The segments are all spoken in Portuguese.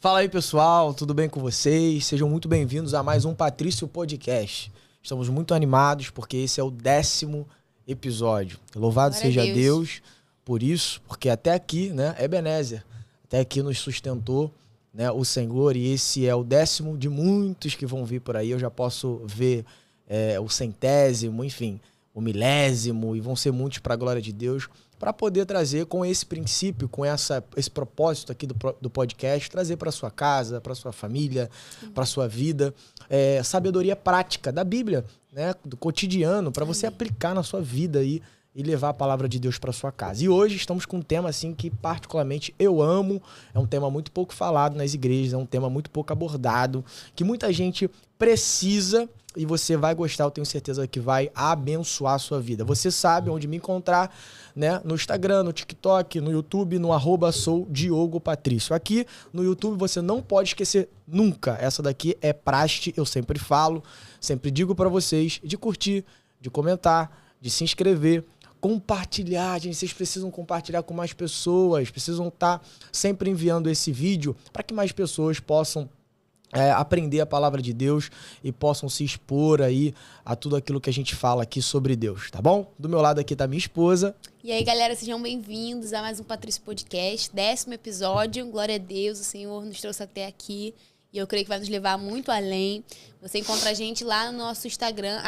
Fala aí, pessoal, tudo bem com vocês? Sejam muito bem-vindos a mais um Patrício Podcast. Estamos muito animados porque esse é o 10º episódio. Louvado Glória seja a Deus por isso, porque até aqui, né, Ebenezer, até aqui nos sustentou, né, o Senhor, e esse é o 10º de muitos que vão vir por aí. Eu já posso ver o 100º, enfim, o 1000º, e vão ser muitos para a glória de Deus, para poder trazer com esse princípio, com esse propósito aqui do podcast, trazer para sua casa, para sua família, para sua vida, sabedoria prática da Bíblia, né, do cotidiano, para você aplicar na sua vida aí e levar a palavra de Deus para sua casa. E hoje estamos com um tema assim que particularmente eu amo, é um tema muito pouco falado nas igrejas, é um tema muito pouco abordado, que muita gente precisa, e você vai gostar, eu tenho certeza que vai abençoar a sua vida. Você sabe onde me encontrar, né? No Instagram, no TikTok, no YouTube, no @soudiogopatricio. Aqui no YouTube você não pode esquecer nunca. Essa daqui é praxe, eu sempre falo, sempre digo para vocês de curtir, de comentar, de se inscrever, compartilhar, gente. Vocês precisam compartilhar com mais pessoas, precisam estar sempre enviando esse vídeo para que mais pessoas possam aprender a palavra de Deus e possam se expor aí a tudo aquilo que a gente fala aqui sobre Deus, tá bom? Do meu lado aqui tá minha esposa. E aí, galera, sejam bem-vindos a mais um Patrício Podcast, 10º episódio. Glória a Deus, o Senhor nos trouxe até aqui e eu creio que vai nos levar muito além. Você encontra a gente lá no nosso Instagram,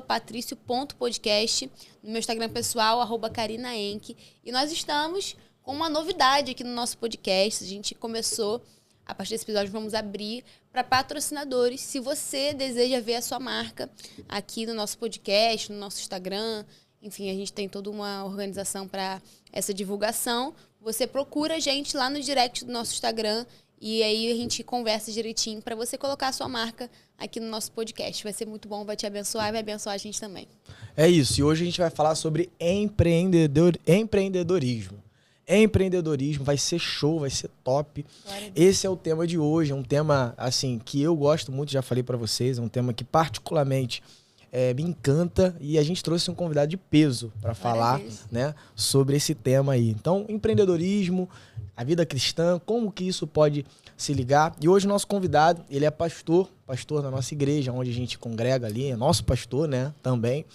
@patricio.podcast, no meu Instagram pessoal, @carinaenck. E nós estamos com uma novidade aqui no nosso podcast. A gente começou, a partir desse episódio, vamos abrir para patrocinadores. Se você deseja ver a sua marca aqui no nosso podcast, no nosso Instagram, enfim, a gente tem toda uma organização para essa divulgação. Você procura a gente lá no direct do nosso Instagram e aí a gente conversa direitinho para você colocar a sua marca aqui no nosso podcast. Vai ser muito bom, vai te abençoar e vai abençoar a gente também. É isso, e hoje a gente vai falar sobre empreendedorismo. Empreendedorismo, vai ser show, vai ser top. Esse é o tema de hoje, é um tema assim que eu gosto muito, já falei para vocês, é um tema que particularmente me encanta, e a gente trouxe um convidado de peso para falar, né, sobre esse tema aí. Então, empreendedorismo, a vida cristã, como que isso pode se ligar? E hoje o nosso convidado, ele é pastor da nossa igreja, onde a gente congrega ali, é nosso pastor, né, também.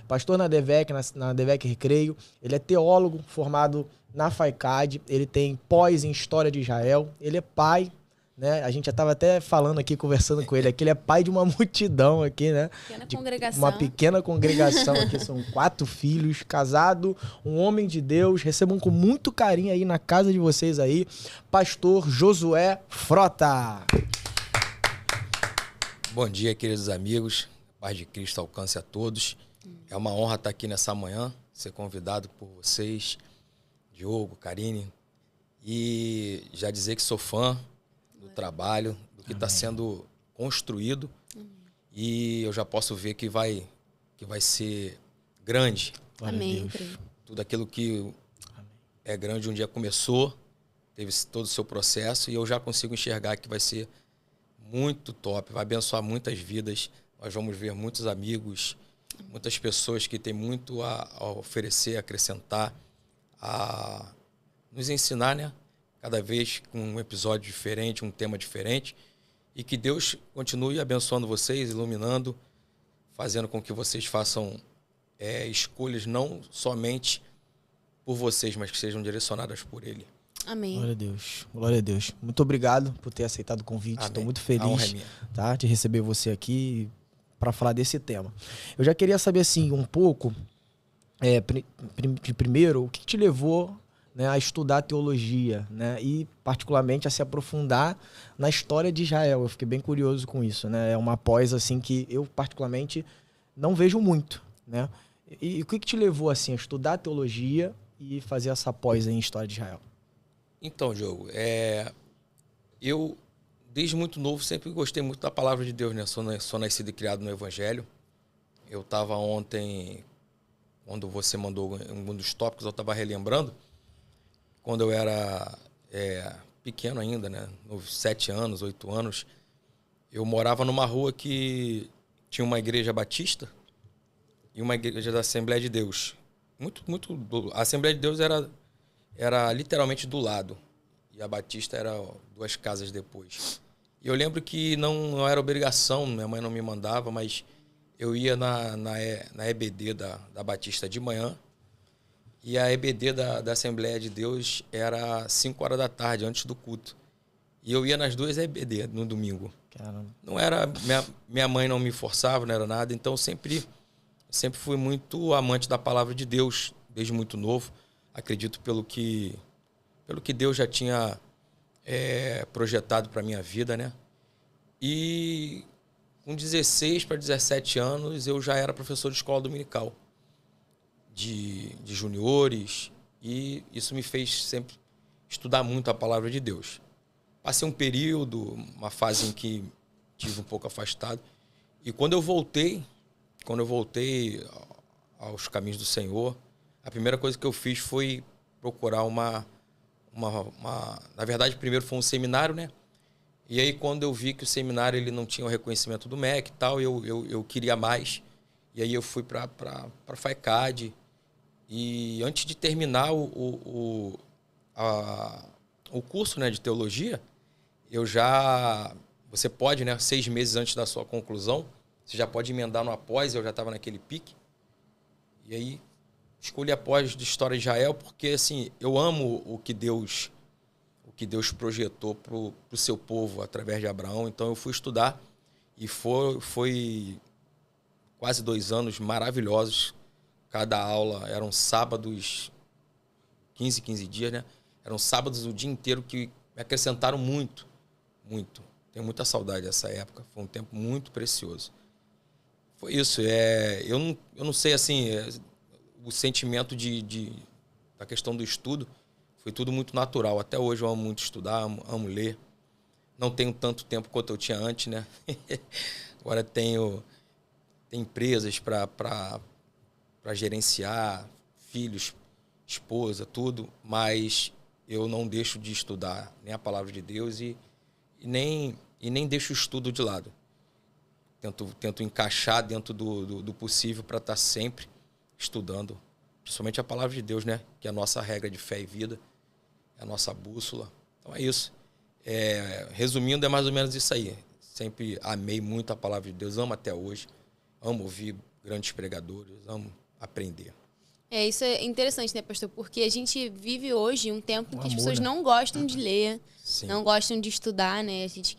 Pastor na DEVEC Recreio, ele é teólogo formado na FAICAD, ele tem pós em História de Israel, ele é pai, né? A gente já estava até falando aqui, conversando com ele aqui, ele é pai de uma multidão aqui, né? Uma pequena congregação aqui, são 4 filhos, casado, um homem de Deus, recebam com muito carinho aí na casa de vocês aí, pastor Josué Frota. Bom dia, queridos amigos, a paz de Cristo alcance a todos. É uma honra estar aqui nessa manhã, ser convidado por vocês, Diogo, Karine, e já dizer que sou fã do trabalho, do que está sendo construído. E eu já posso ver que vai ser grande. Amém. Tudo aquilo que é grande um dia começou, teve todo o seu processo, e eu já consigo enxergar que vai ser muito top, vai abençoar muitas vidas. Nós vamos ver muitos amigos, muitas pessoas que têm muito a oferecer, a acrescentar, a nos ensinar, né? Cada vez com um episódio diferente, um tema diferente. E que Deus continue abençoando vocês, iluminando, fazendo com que vocês façam escolhas não somente por vocês, mas que sejam direcionadas por Ele. Amém. Glória a Deus, glória a Deus. Muito obrigado por ter aceitado o convite. Estou muito feliz, tá, de receber você aqui para falar desse tema. Eu já queria saber assim um pouco, primeiro, o que te levou, né, a estudar teologia, né, e particularmente a se aprofundar na história de Israel. Eu fiquei bem curioso com isso, né? É uma pós assim que eu particularmente não vejo muito, né? E o que te levou assim a estudar teologia e fazer essa pós em história de Israel? Então, Diogo, eu desde muito novo sempre gostei muito da palavra de Deus, né? Sou nascido e criado no Evangelho. Eu estava ontem, quando você mandou um dos tópicos, eu estava relembrando, quando eu era pequeno ainda, né? 7 anos, 8 anos, eu morava numa rua que tinha uma igreja batista e uma igreja da Assembleia de Deus. A Assembleia de Deus era literalmente do lado. e a Batista era 2 casas depois. E eu lembro que não era obrigação, minha mãe não me mandava, mas eu ia na EBD da Batista de manhã, e a EBD da Assembleia de Deus era 5 horas da tarde, antes do culto. E eu ia nas 2 EBD no domingo. Caramba. Não era... Minha mãe não me forçava, não era nada, então eu sempre fui muito amante da palavra de Deus, desde muito novo. Acredito pelo que Deus já tinha projetado para a minha vida, né? E com 16 para 17 anos, eu já era professor de escola dominical, de juniores, e isso me fez sempre estudar muito a palavra de Deus. Passei um período, uma fase em que tive um pouco afastado, e quando eu voltei aos caminhos do Senhor, a primeira coisa que eu fiz foi procurar na verdade, primeiro foi um seminário, né? E aí, quando eu vi que o seminário ele não tinha o reconhecimento do MEC e tal, eu queria mais. E aí eu fui para a FAICAD. E antes de terminar o curso, né, de teologia, você pode, né, 6 meses antes da sua conclusão, você já pode emendar no após, eu já estava naquele pique. E aí, escolhi após de História de Israel porque, assim, eu amo o que Deus projetou para o seu povo através de Abraão. Então, eu fui estudar e foi quase 2 anos maravilhosos. Cada aula eram sábados, 15 dias, né? Eram sábados o dia inteiro que me acrescentaram muito, muito. Tenho muita saudade dessa época. Foi um tempo muito precioso. Foi isso. Eu não sei, assim, o sentimento da questão do estudo foi tudo muito natural. Até hoje eu amo muito estudar, amo ler. Não tenho tanto tempo quanto eu tinha antes, né? Agora tenho empresas para gerenciar, filhos, esposa, tudo, mas eu não deixo de estudar nem a palavra de Deus e nem deixo o estudo de lado. Tento encaixar dentro do possível para estar sempre estudando, principalmente a palavra de Deus, né? Que é a nossa regra de fé e vida, é a nossa bússola. Então é isso. Resumindo, é mais ou menos isso aí. Sempre amei muito a palavra de Deus, amo até hoje. Amo ouvir grandes pregadores, amo aprender. Isso é interessante, né, pastor? Porque a gente vive hoje um tempo em que as Amor, pessoas né? não gostam de ler, Sim. não gostam de estudar, né? A gente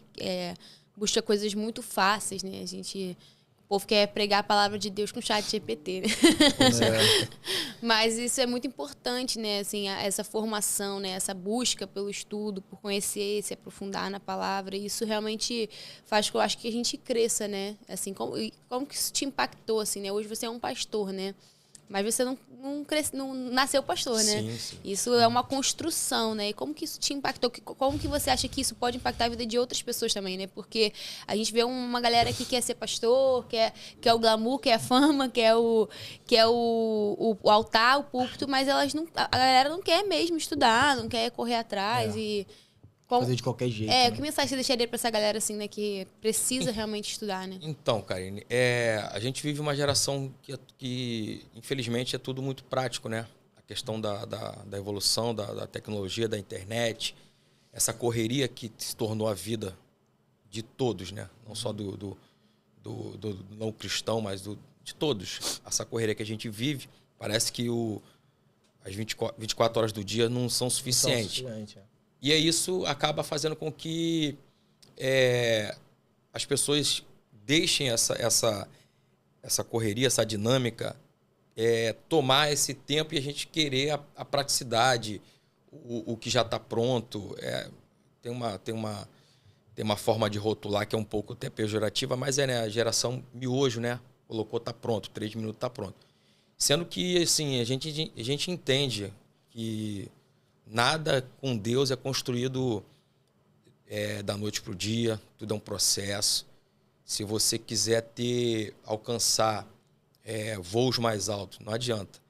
busca coisas muito fáceis, né? O povo quer pregar a palavra de Deus com chat GPT, né? Mas isso é muito importante, né? Assim, essa formação, né? Essa busca pelo estudo, por conhecer, se aprofundar na palavra. Isso realmente faz com que eu acho que a gente cresça, né? Assim, como que isso te impactou, assim, né? Hoje você é um pastor, né? Mas você não nasceu pastor, né? Sim, sim. Isso é uma construção, né? E como que isso te impactou? Como que você acha que isso pode impactar a vida de outras pessoas também, né? Porque a gente vê uma galera que quer ser pastor, quer o glamour, quer a fama, quer o altar, o púlpito, mas a galera não quer mesmo estudar, não quer correr atrás e... Fazer de qualquer jeito. Né? Que mensagem você deixaria pra essa galera, assim, né? Que precisa realmente estudar, né? Então, Karine, a gente vive uma geração que infelizmente, é tudo muito prático, né? A questão da evolução, da tecnologia, da internet, essa correria que se tornou a vida de todos, né? Não só do não cristão, mas de todos. Essa correria que a gente vive, parece que as 24 horas do dia não são suficientes. E isso acaba fazendo com que as pessoas deixem essa correria, essa dinâmica, tomar esse tempo e a gente querer a praticidade, o que já está pronto. Tem uma forma de rotular que é um pouco até pejorativa, mas né, a geração miojo, né? Colocou, tá pronto, 3 minutos tá pronto. Sendo que assim, a gente entende que nada com Deus é construído da noite para o dia, tudo é um processo. Se você quiser alcançar voos mais altos, não adianta.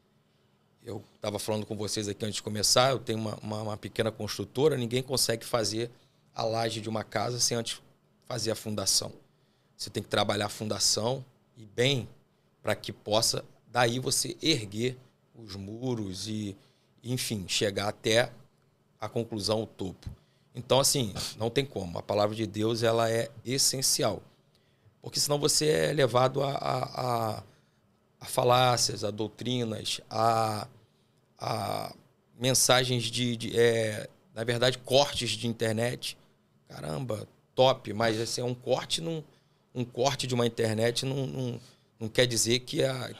Eu estava falando com vocês aqui antes de começar, eu tenho uma pequena construtora, ninguém consegue fazer a laje de uma casa sem antes fazer a fundação. Você tem que trabalhar a fundação e bem para que possa, daí você erguer os muros e enfim, chegar até a conclusão, o topo. Então, assim, não tem como. A palavra de Deus, ela é essencial. Porque senão você é levado a falácias, a doutrinas, a mensagens na verdade, cortes de internet. Caramba, top, mas assim, um corte de uma internet não quer dizer que é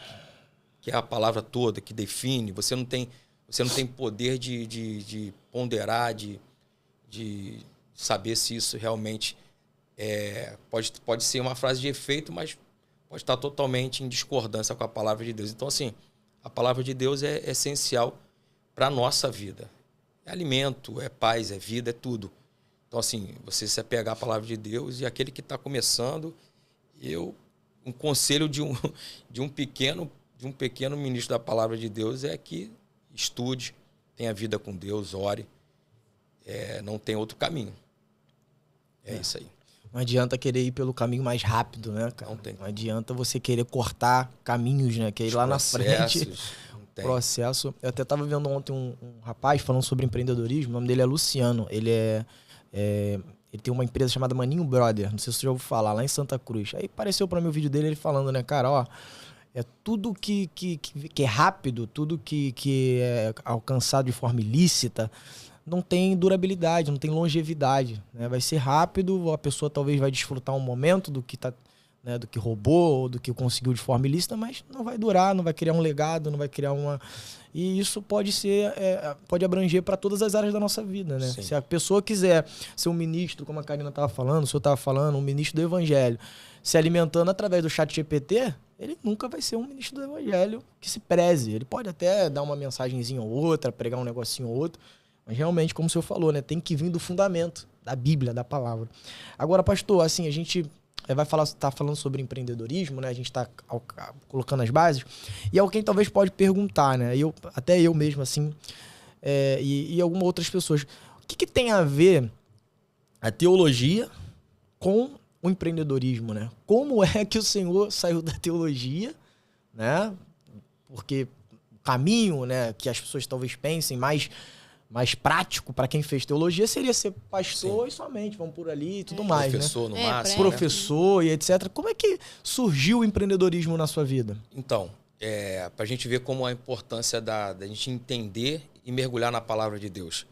a palavra toda, que define. Você não tem poder de ponderar, de saber se isso realmente pode ser uma frase de efeito, mas pode estar totalmente em discordância com a palavra de Deus. Então, assim, a palavra de Deus é essencial para a nossa vida. É alimento, é paz, é vida, é tudo. Então, assim, você se apegar à palavra de Deus, e aquele que está começando, um conselho de um pequeno ministro da palavra de Deus é que estude, tenha vida com Deus, ore. Não tem outro caminho. É isso aí. Não adianta querer ir pelo caminho mais rápido, né, cara? Não adianta você querer cortar caminhos, né? Que ir lá na frente. Processo. Eu até estava vendo ontem um rapaz falando sobre empreendedorismo. O nome dele é Luciano. Ele ele tem uma empresa chamada Maninho Brother. Não sei se você já ouviu falar, lá em Santa Cruz. Aí apareceu para mim o vídeo dele, ele falando, né, cara, ó, tudo que é rápido, tudo que é alcançado de forma ilícita, não tem durabilidade, não tem longevidade, né? Vai ser rápido, a pessoa talvez vai desfrutar um momento do que do que roubou, ou do que conseguiu de forma ilícita, mas não vai durar, não vai criar um legado, não vai criar uma... E isso pode abranger para todas as áreas da nossa vida, né? Sim. Se a pessoa quiser ser um ministro, como a Karina estava falando, o senhor estava falando, um ministro do evangelho, se alimentando através do ChatGPT, ele nunca vai ser um ministro do evangelho que se preze. Ele pode até dar uma mensagenzinha ou outra, pregar um negocinho ou outro, mas realmente, como o senhor falou, né, tem que vir do fundamento, da Bíblia, da palavra. Agora, pastor, assim, a gente tá falando sobre empreendedorismo, né? A gente está colocando as bases. E alguém talvez pode perguntar, né? Até eu mesmo, assim, e algumas outras pessoas. O que tem a ver a teologia com o empreendedorismo, né? Como é que o Senhor saiu da teologia, né? Porque o caminho, né, que as pessoas talvez pensem mais prático para quem fez teologia seria ser pastor. Sim. E somente, vamos por ali e tudo mais, professor, né? No máximo. Professor, né? E etc. Como é que surgiu o empreendedorismo na sua vida? Então, para a gente ver como a importância da gente entender e mergulhar na palavra de Deus.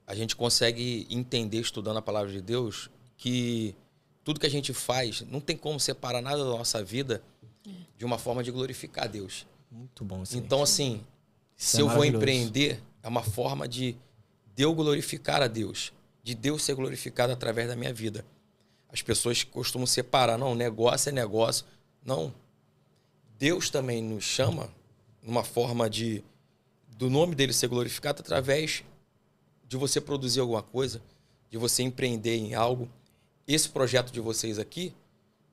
A gente consegue entender, estudando a palavra de Deus, que tudo que a gente faz, não tem como separar nada da nossa vida de uma forma de glorificar a Deus. Muito bom. Então, assim, se eu vou empreender, é uma forma de eu glorificar a Deus, de Deus ser glorificado através da minha vida. As pessoas costumam separar, não, negócio é negócio. Não. Deus também nos chama numa forma do nome dele ser glorificado através de você produzir alguma coisa, de você empreender em algo. Esse projeto de vocês aqui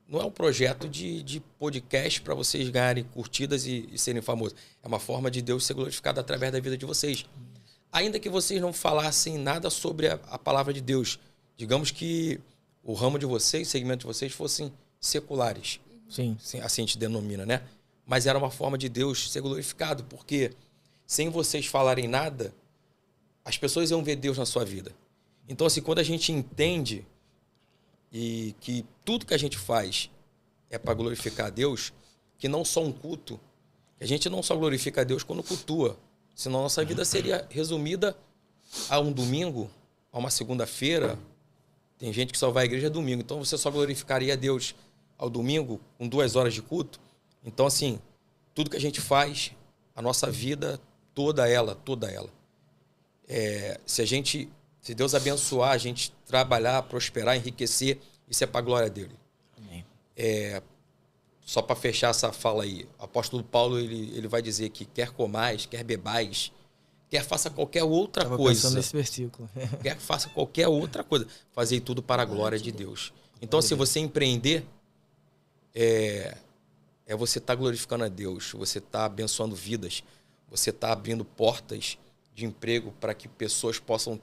não é um projeto de podcast para vocês ganharem curtidas e serem famosos. É uma forma de Deus ser glorificado através da vida de vocês. Ainda que vocês não falassem nada sobre a palavra de Deus, digamos que o ramo de vocês, o segmento de vocês fossem seculares. Sim. Assim a gente denomina, né? Mas era uma forma de Deus ser glorificado, porque sem vocês falarem nada, as pessoas iam ver Deus na sua vida. Então, assim, quando a gente entende e que tudo que a gente faz é para glorificar a Deus, que não só um culto, que a gente não só glorifica a Deus quando cultua, senão a nossa vida seria resumida a um domingo, a uma segunda-feira. Tem gente que só vai à igreja domingo, então você só glorificaria a Deus ao domingo com 2 horas de culto. Então, assim, tudo que a gente faz, a nossa vida, toda ela, se Deus abençoar, a gente trabalhar, prosperar, enriquecer, isso é para a glória dele. Amém. Só para fechar essa fala aí, o apóstolo Paulo ele vai dizer que quer comais, quer bebais, quer faça qualquer outra coisa. Estava pensando nesse versículo. Quer faça qualquer outra coisa. Fazer tudo para a glória de Deus. Então, se você empreender, você estar glorificando a Deus, você está abençoando vidas, você está abrindo portas de emprego para que pessoas possam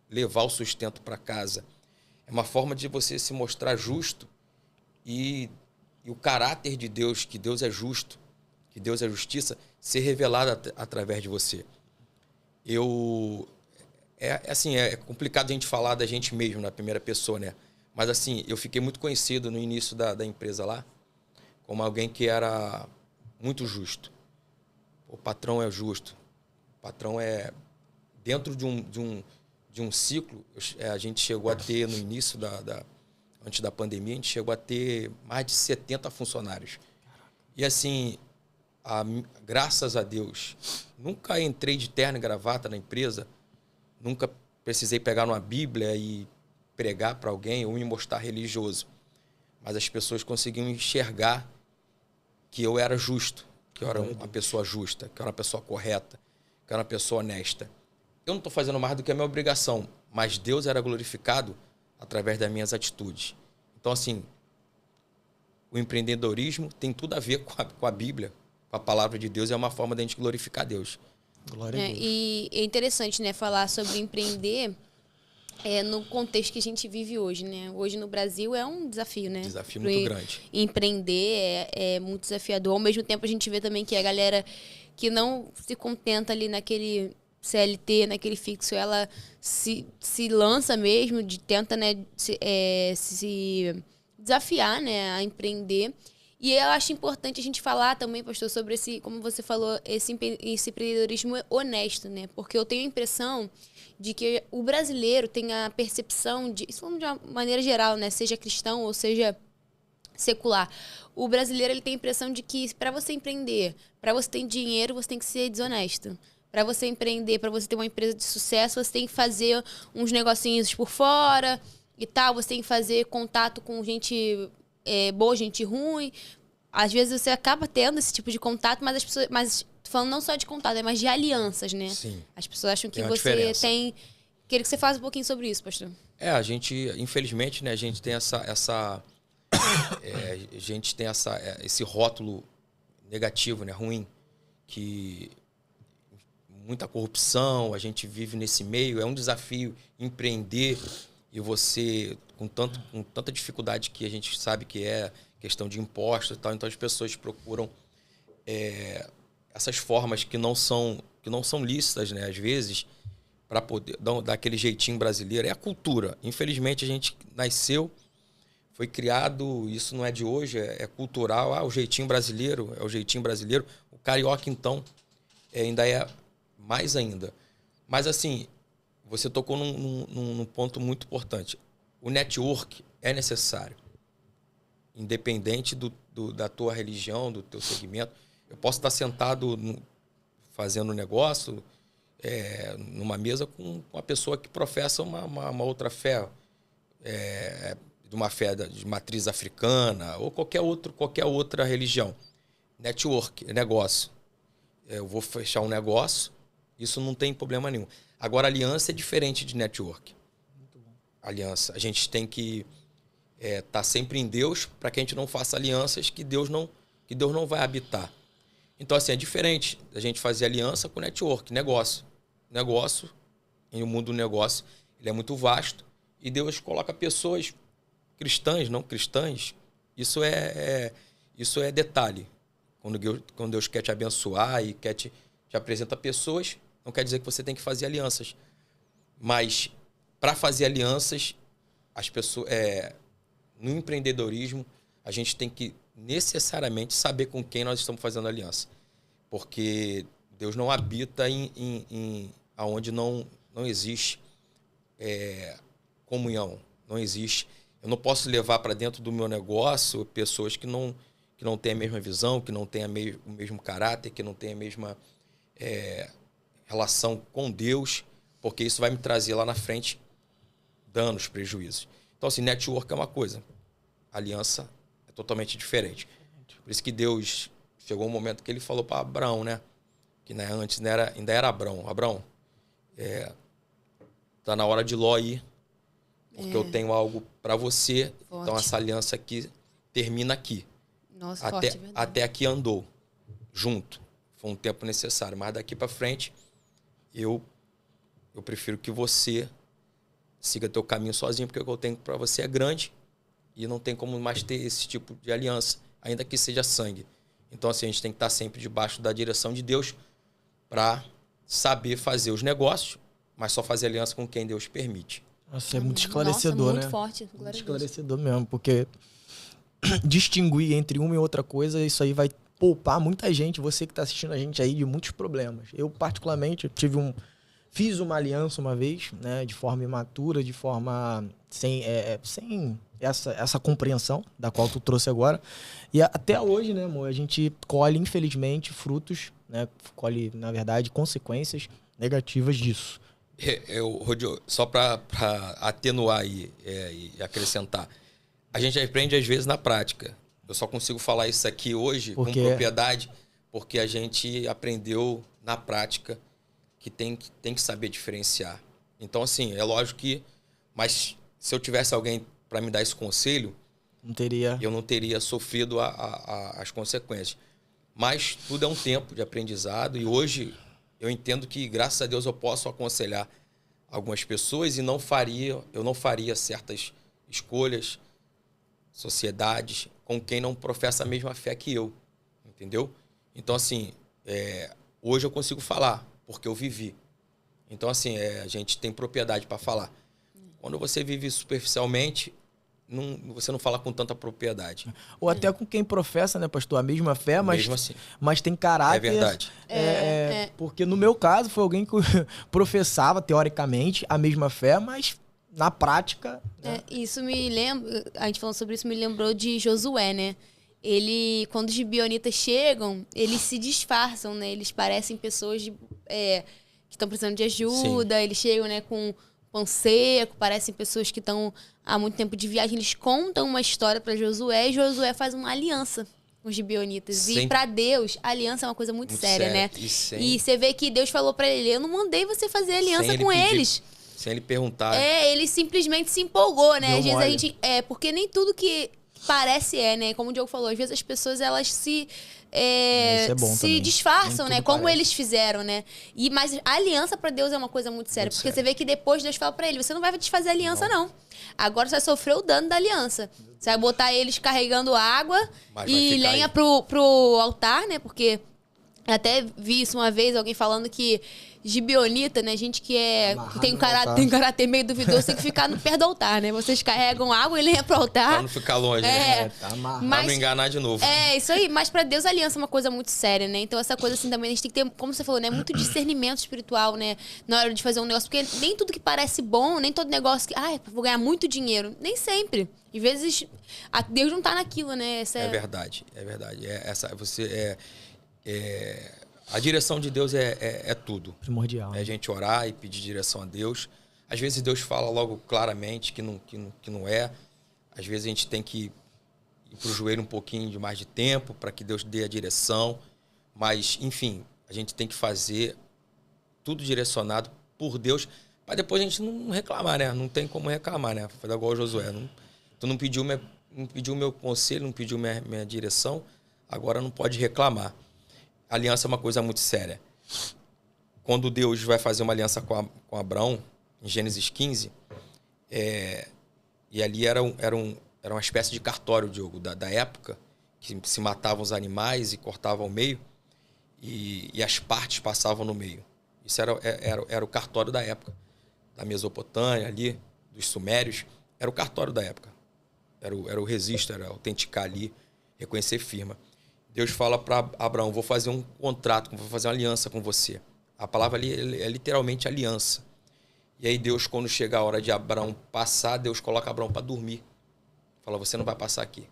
levar o sustento para casa. É uma forma de você se mostrar justo e o caráter de Deus, que Deus é justo, que Deus é justiça, ser revelado através de você. assim, é complicado a gente falar da gente mesmo na primeira pessoa, né? Mas assim, eu fiquei muito conhecido no início da empresa lá como alguém que era muito justo. O patrão é justo. O patrão é... Dentro de um ciclo, a gente chegou a ter, no início antes da pandemia, a gente chegou a ter mais de 70 funcionários. E assim, graças a Deus, nunca entrei de terno e gravata na empresa, nunca precisei pegar uma Bíblia e pregar para alguém ou me mostrar religioso. Mas as pessoas conseguiam enxergar que eu era justo, que eu era uma pessoa justa, que eu era uma pessoa correta, que eu era uma pessoa honesta. Eu não estou fazendo mais do que a minha obrigação, mas Deus era glorificado através das minhas atitudes. Então, assim, o empreendedorismo tem tudo a ver com a Bíblia, com a palavra de Deus, é uma forma de a gente glorificar Deus. Glória a Deus. E é interessante, né, falar sobre empreender no contexto que a gente vive hoje, né? Hoje no Brasil é um desafio, né? Desafio muito grande. Empreender é muito desafiador. Ao mesmo tempo, a gente vê também que a galera que não se contenta ali naquele CLT, naquele fixo, ela se lança mesmo, tenta, né, se desafiar, né, a empreender. E eu acho importante a gente falar também, pastor, sobre esse, como você falou, esse empreendedorismo honesto, né? Porque eu tenho a impressão de que o brasileiro tem a percepção de, isso de uma maneira geral, né, seja cristão ou seja secular, o brasileiro ele tem a impressão de que para você empreender, para você ter dinheiro, você tem que ser desonesto. Para você empreender, para você ter uma empresa de sucesso, você tem que fazer uns negocinhos por fora e tal, você tem que fazer contato com gente boa, gente ruim. Às vezes você acaba tendo esse tipo de contato, mas as pessoas... Mas falando não só de contato, mas de alianças, né? Sim. As pessoas acham que Tem uma você diferença. tem... Queria que você falasse um pouquinho sobre isso, pastor. A gente, infelizmente, né, a gente tem a gente tem esse rótulo negativo, né, ruim, que muita corrupção, a gente vive nesse meio, é um desafio empreender e você, com tanta dificuldade que a gente sabe que é questão de impostos e tal, então as pessoas procuram essas formas que não são lícitas, né, às vezes, para poder dar aquele jeitinho brasileiro. É a cultura. Infelizmente, a gente nasceu, foi criado, isso não é de hoje, é cultural. O jeitinho brasileiro, é o jeitinho brasileiro. O carioca, então, ainda é mais ainda. Mas, assim, você tocou num ponto muito importante. O network é necessário. Independente da tua religião, do teu segmento. Eu posso estar sentado fazendo negócio numa mesa com uma pessoa que professa uma outra fé, de uma fé de matriz africana ou qualquer outra religião. Network, negócio. Eu vou fechar um negócio, isso não tem problema nenhum. Agora, aliança é diferente de network. Muito bom. Aliança. A gente tem que estar sempre em Deus para que a gente não faça alianças que Deus não vai habitar. Então, assim, é diferente da gente fazer aliança com network, negócio. Negócio, em o mundo do negócio, ele é muito vasto e Deus coloca pessoas cristãs, não cristãs. Isso é detalhe. Quando Deus quer te abençoar e quer te apresenta pessoas, não quer dizer que você tem que fazer alianças. Mas, para fazer alianças, as pessoas, no empreendedorismo, a gente tem que necessariamente saber com quem nós estamos fazendo aliança. Porque Deus não habita onde não existe comunhão, não existe. Eu não posso levar para dentro do meu negócio pessoas que não têm a mesma visão, que não têm o mesmo caráter, que não têm a mesma relação com Deus, porque isso vai me trazer lá na frente danos, prejuízos. Então, assim, network é uma coisa, aliança é totalmente diferente. Por isso que Deus chegou um momento que ele falou para Abraão, né? Que antes ainda era Abraão. Abraão, tá na hora de Ló ir, porque eu tenho algo para você. Forte. Então essa aliança aqui termina aqui. Nossa, até aqui andou junto. Foi um tempo necessário, mas daqui para frente eu prefiro que você siga teu caminho sozinho, porque o que eu tenho para você é grande e não tem como mais ter esse tipo de aliança, ainda que seja sangue. Então, assim, a gente tem que estar sempre debaixo da direção de Deus para saber fazer os negócios, mas só fazer aliança com quem Deus permite. Nossa, é muito esclarecedor, Nossa, muito né? forte. Muito Glória a Deus. esclarecedor mesmo, porque distinguir entre uma e outra coisa, isso aí vai poupar muita gente, você que está assistindo a gente aí, de muitos problemas. Eu, particularmente, fiz uma aliança uma vez, né, de forma imatura, de forma sem essa compreensão da qual tu trouxe agora. E até hoje, né, amor, a gente colhe, infelizmente, frutos, né, colhe, na verdade, consequências negativas disso. Rodrigo, só para atenuar e acrescentar, a gente aprende às vezes na prática. Eu só consigo falar isso aqui hoje com propriedade porque a gente aprendeu na prática que tem que saber diferenciar. Então, assim, é lógico que... Mas se eu tivesse alguém para me dar esse conselho, eu não teria sofrido as consequências. Mas tudo é um tempo de aprendizado e hoje eu entendo que, graças a Deus, eu posso aconselhar algumas pessoas e eu não faria certas escolhas, sociedades, com quem não professa a mesma fé que eu, entendeu? Então, assim, hoje eu consigo falar, porque eu vivi. Então, assim, a gente tem propriedade para falar. Quando você vive superficialmente, você não fala com tanta propriedade. Ou até com quem professa, né, pastor, a mesma fé, mas, mesmo assim. Mas tem caráter. É verdade. Porque no meu caso foi alguém que professava, teoricamente, a mesma fé, mas na prática... Né? Isso me lembra... A gente falando sobre isso me lembrou de Josué, né? Quando os gibeonitas chegam, eles se disfarçam, né? Eles parecem pessoas que estão precisando de ajuda. Sim. Eles chegam, né, com pão seco, parecem pessoas que estão há muito tempo de viagem. Eles contam uma história para Josué e Josué faz uma aliança com os gibeonitas. Sempre. E para Deus, a aliança é uma coisa muito séria, né? E você vê que Deus falou para ele, eu não mandei você fazer aliança com eles. Sem ele perguntar. Ele simplesmente se empolgou, né? Às vezes a gente... porque nem tudo que parece né? Como o Diogo falou, às vezes as pessoas, elas se disfarçam, né? Como eles fizeram, né? Mas a aliança pra Deus é uma coisa muito séria. Porque você vê que depois Deus fala pra ele, você não vai desfazer a aliança, não. Agora você vai sofrer o dano da aliança. Você vai botar eles carregando água e lenha pro altar, né? Porque até vi isso uma vez, alguém falando que gibeonita, né? Gente que tem caráter meio duvidoso, tem que ficar perto do altar, né? Vocês carregam água e lenha pro altar. Pra não ficar longe, né? Pra não enganar de novo. Isso aí. Mas pra Deus a aliança é uma coisa muito séria, né? Então essa coisa assim também a gente tem que ter, como você falou, né? Muito discernimento espiritual, né? Na hora de fazer um negócio. Porque nem tudo que parece bom, nem todo negócio que... vou ganhar muito dinheiro. Nem sempre. Às vezes, Deus não tá naquilo, né? É verdade. A direção de Deus é tudo. Primordial. É a gente orar e pedir direção a Deus. Às vezes Deus fala logo claramente que não é. Às vezes a gente tem que ir pro joelho um pouquinho de mais de tempo para que Deus dê a direção. Mas, enfim, a gente tem que fazer tudo direcionado por Deus para depois a gente não reclamar, né? Não tem como reclamar, né? Fazer igual o Josué. Tu não pediu meu conselho, não pediu minha direção, agora não pode reclamar. A aliança é uma coisa muito séria. Quando Deus vai fazer uma aliança com Abraão, em Gênesis 15, e ali era uma espécie de cartório, Diogo, da época, que se matavam os animais e cortavam ao meio, e as partes passavam no meio. Isso era o cartório da época, da Mesopotâmia, ali, dos Sumérios. Era o cartório da época. Era o registro, era autenticar ali, reconhecer firma. Deus fala para Abraão, vou fazer um contrato, vou fazer uma aliança com você. A palavra ali é literalmente aliança. E aí Deus, quando chega a hora de Abraão passar, Deus coloca Abraão para dormir. Fala, você não vai passar aqui.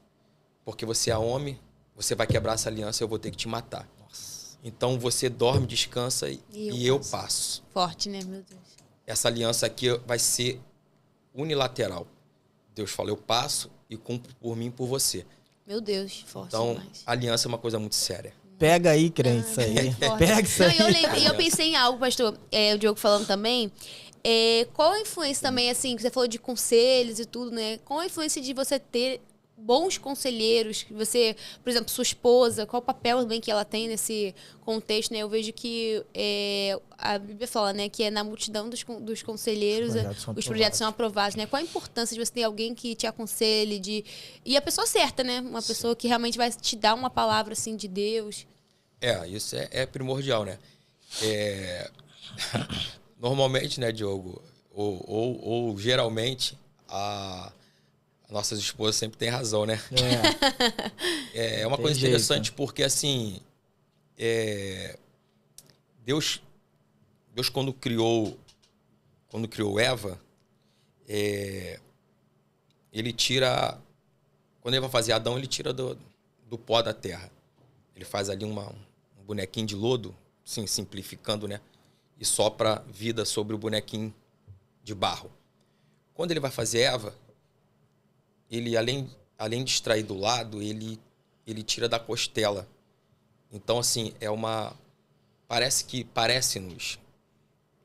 Porque você é homem, você vai quebrar essa aliança e eu vou ter que te matar. Nossa. Então você dorme, descansa e eu passo. Forte, né, meu Deus? Essa aliança aqui vai ser unilateral. Deus fala, eu passo e cumpro por mim e por você. Meu Deus, forte então, demais. Aliança é uma coisa muito séria. Pega aí, crente, isso aí. Pega isso aí. Eu pensei em algo, pastor, o Diogo falando também. Qual a influência também, assim, que você falou de conselhos e tudo, né? Qual a influência de você ter bons conselheiros? Você, por exemplo, sua esposa, qual o papel também que ela tem nesse contexto, né? Eu vejo que a Bíblia fala, né, que na multidão dos conselheiros os projetos são aprovados, né? Qual a importância de você ter alguém que te aconselhe e a pessoa certa, né? Uma pessoa que realmente vai te dar uma palavra assim de Deus. Isso é primordial, né? Normalmente, né, Diogo, ou geralmente, nossas esposas sempre têm razão, né? É uma coisa interessante porque, assim, Deus quando criou Eva, ele tira... Quando ele vai fazer Adão, ele tira do pó da terra. Ele faz ali um bonequinho de lodo, sim, simplificando, né? E sopra vida sobre o bonequinho de barro. Quando ele vai fazer Eva, ele, além de extrair do lado, ele tira da costela. Então, assim, parece-nos,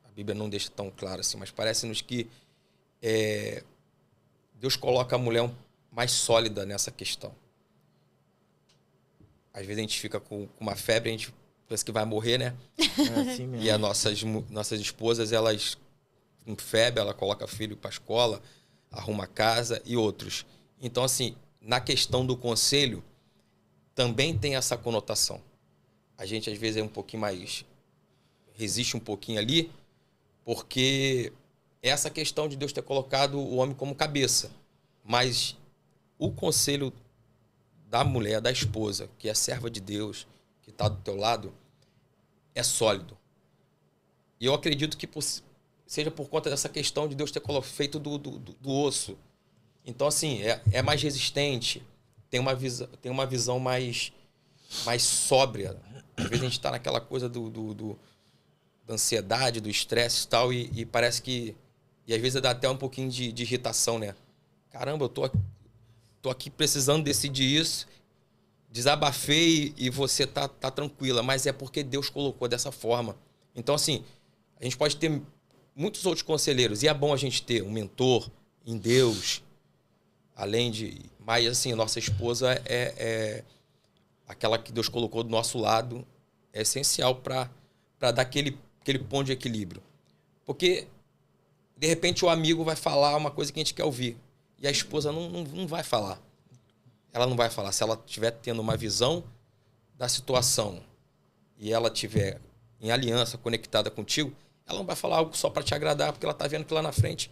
a Bíblia não deixa tão claro assim, mas parece-nos que Deus coloca a mulher mais sólida nessa questão. Às vezes a gente fica com uma febre, a gente pensa que vai morrer, né? Assim mesmo. E as nossas esposas, elas, com febre, ela coloca filho para a escola, arruma a casa e outros. Então, assim, na questão do conselho, também tem essa conotação. A gente, às vezes, é um pouquinho mais... resiste um pouquinho ali, porque é essa questão de Deus ter colocado o homem como cabeça. Mas o conselho da mulher, da esposa, que é serva de Deus, que está do teu lado, é sólido. E eu acredito que seja por conta dessa questão de Deus ter feito do osso. Então, assim, é mais resistente, tem uma visão mais sóbria. Às vezes a gente está naquela coisa da ansiedade, do estresse e tal, e parece que... E às vezes dá até um pouquinho de irritação, né? Caramba, eu tô aqui precisando decidir isso, desabafei e você tá tranquila, mas é porque Deus colocou dessa forma. Então, assim, a gente pode ter muitos outros conselheiros, e é bom a gente ter um mentor em Deus, além de... Mas, assim, nossa esposa é aquela que Deus colocou do nosso lado, é essencial para dar aquele ponto de equilíbrio. Porque, de repente, o amigo vai falar uma coisa que a gente quer ouvir, e a esposa não vai falar. Ela não vai falar. Se ela estiver tendo uma visão da situação e ela estiver em aliança, conectada contigo, ela não vai falar algo só para te agradar, porque ela está vendo que lá na frente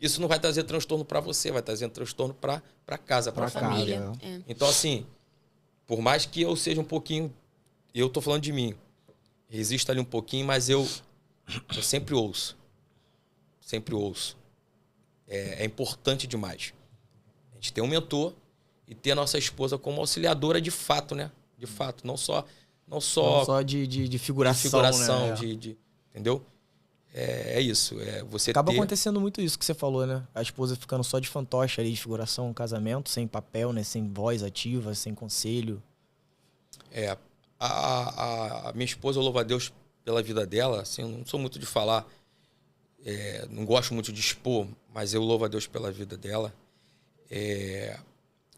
isso não vai trazer transtorno para você, vai trazer transtorno para casa, para a família. Então, assim, por mais que eu seja um pouquinho... Eu estou falando de mim. Resisto ali um pouquinho, mas eu sempre ouço. Sempre ouço. É importante demais. A gente tem um mentor e ter a nossa esposa como auxiliadora de fato, né? De fato, não só de figuração, né? Entendeu? É isso. Você acaba acontecendo muito isso que você falou, né? A esposa ficando só de fantoche ali, de figuração, um casamento, sem papel, né? Sem voz ativa, sem conselho. A minha esposa, eu louvo a Deus pela vida dela. Assim, eu não sou muito de falar, não gosto muito de expor, mas eu louvo a Deus pela vida dela.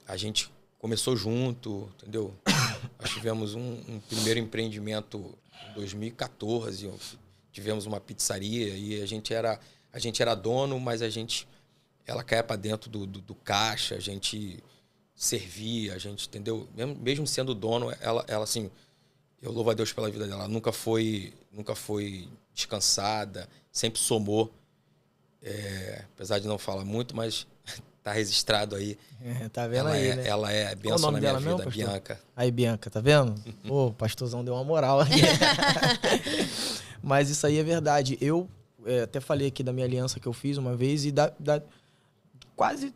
A gente começou junto, entendeu? Nós tivemos um primeiro empreendimento em 2014, tivemos uma pizzaria e a gente era dono, mas ela caía para dentro do caixa, a gente servia, a gente, entendeu? Mesmo sendo dono, ela assim, eu louvo a Deus pela vida dela, nunca foi descansada, sempre somou, apesar de não falar muito, mas tá registrado aí. Tá vendo aí, né? Ela é bênção na minha vida, mesmo, Bianca. Aí, Bianca, tá vendo? O pastorzão deu uma moral aqui. Mas isso aí é verdade. Eu até falei aqui da minha aliança que eu fiz uma vez e quase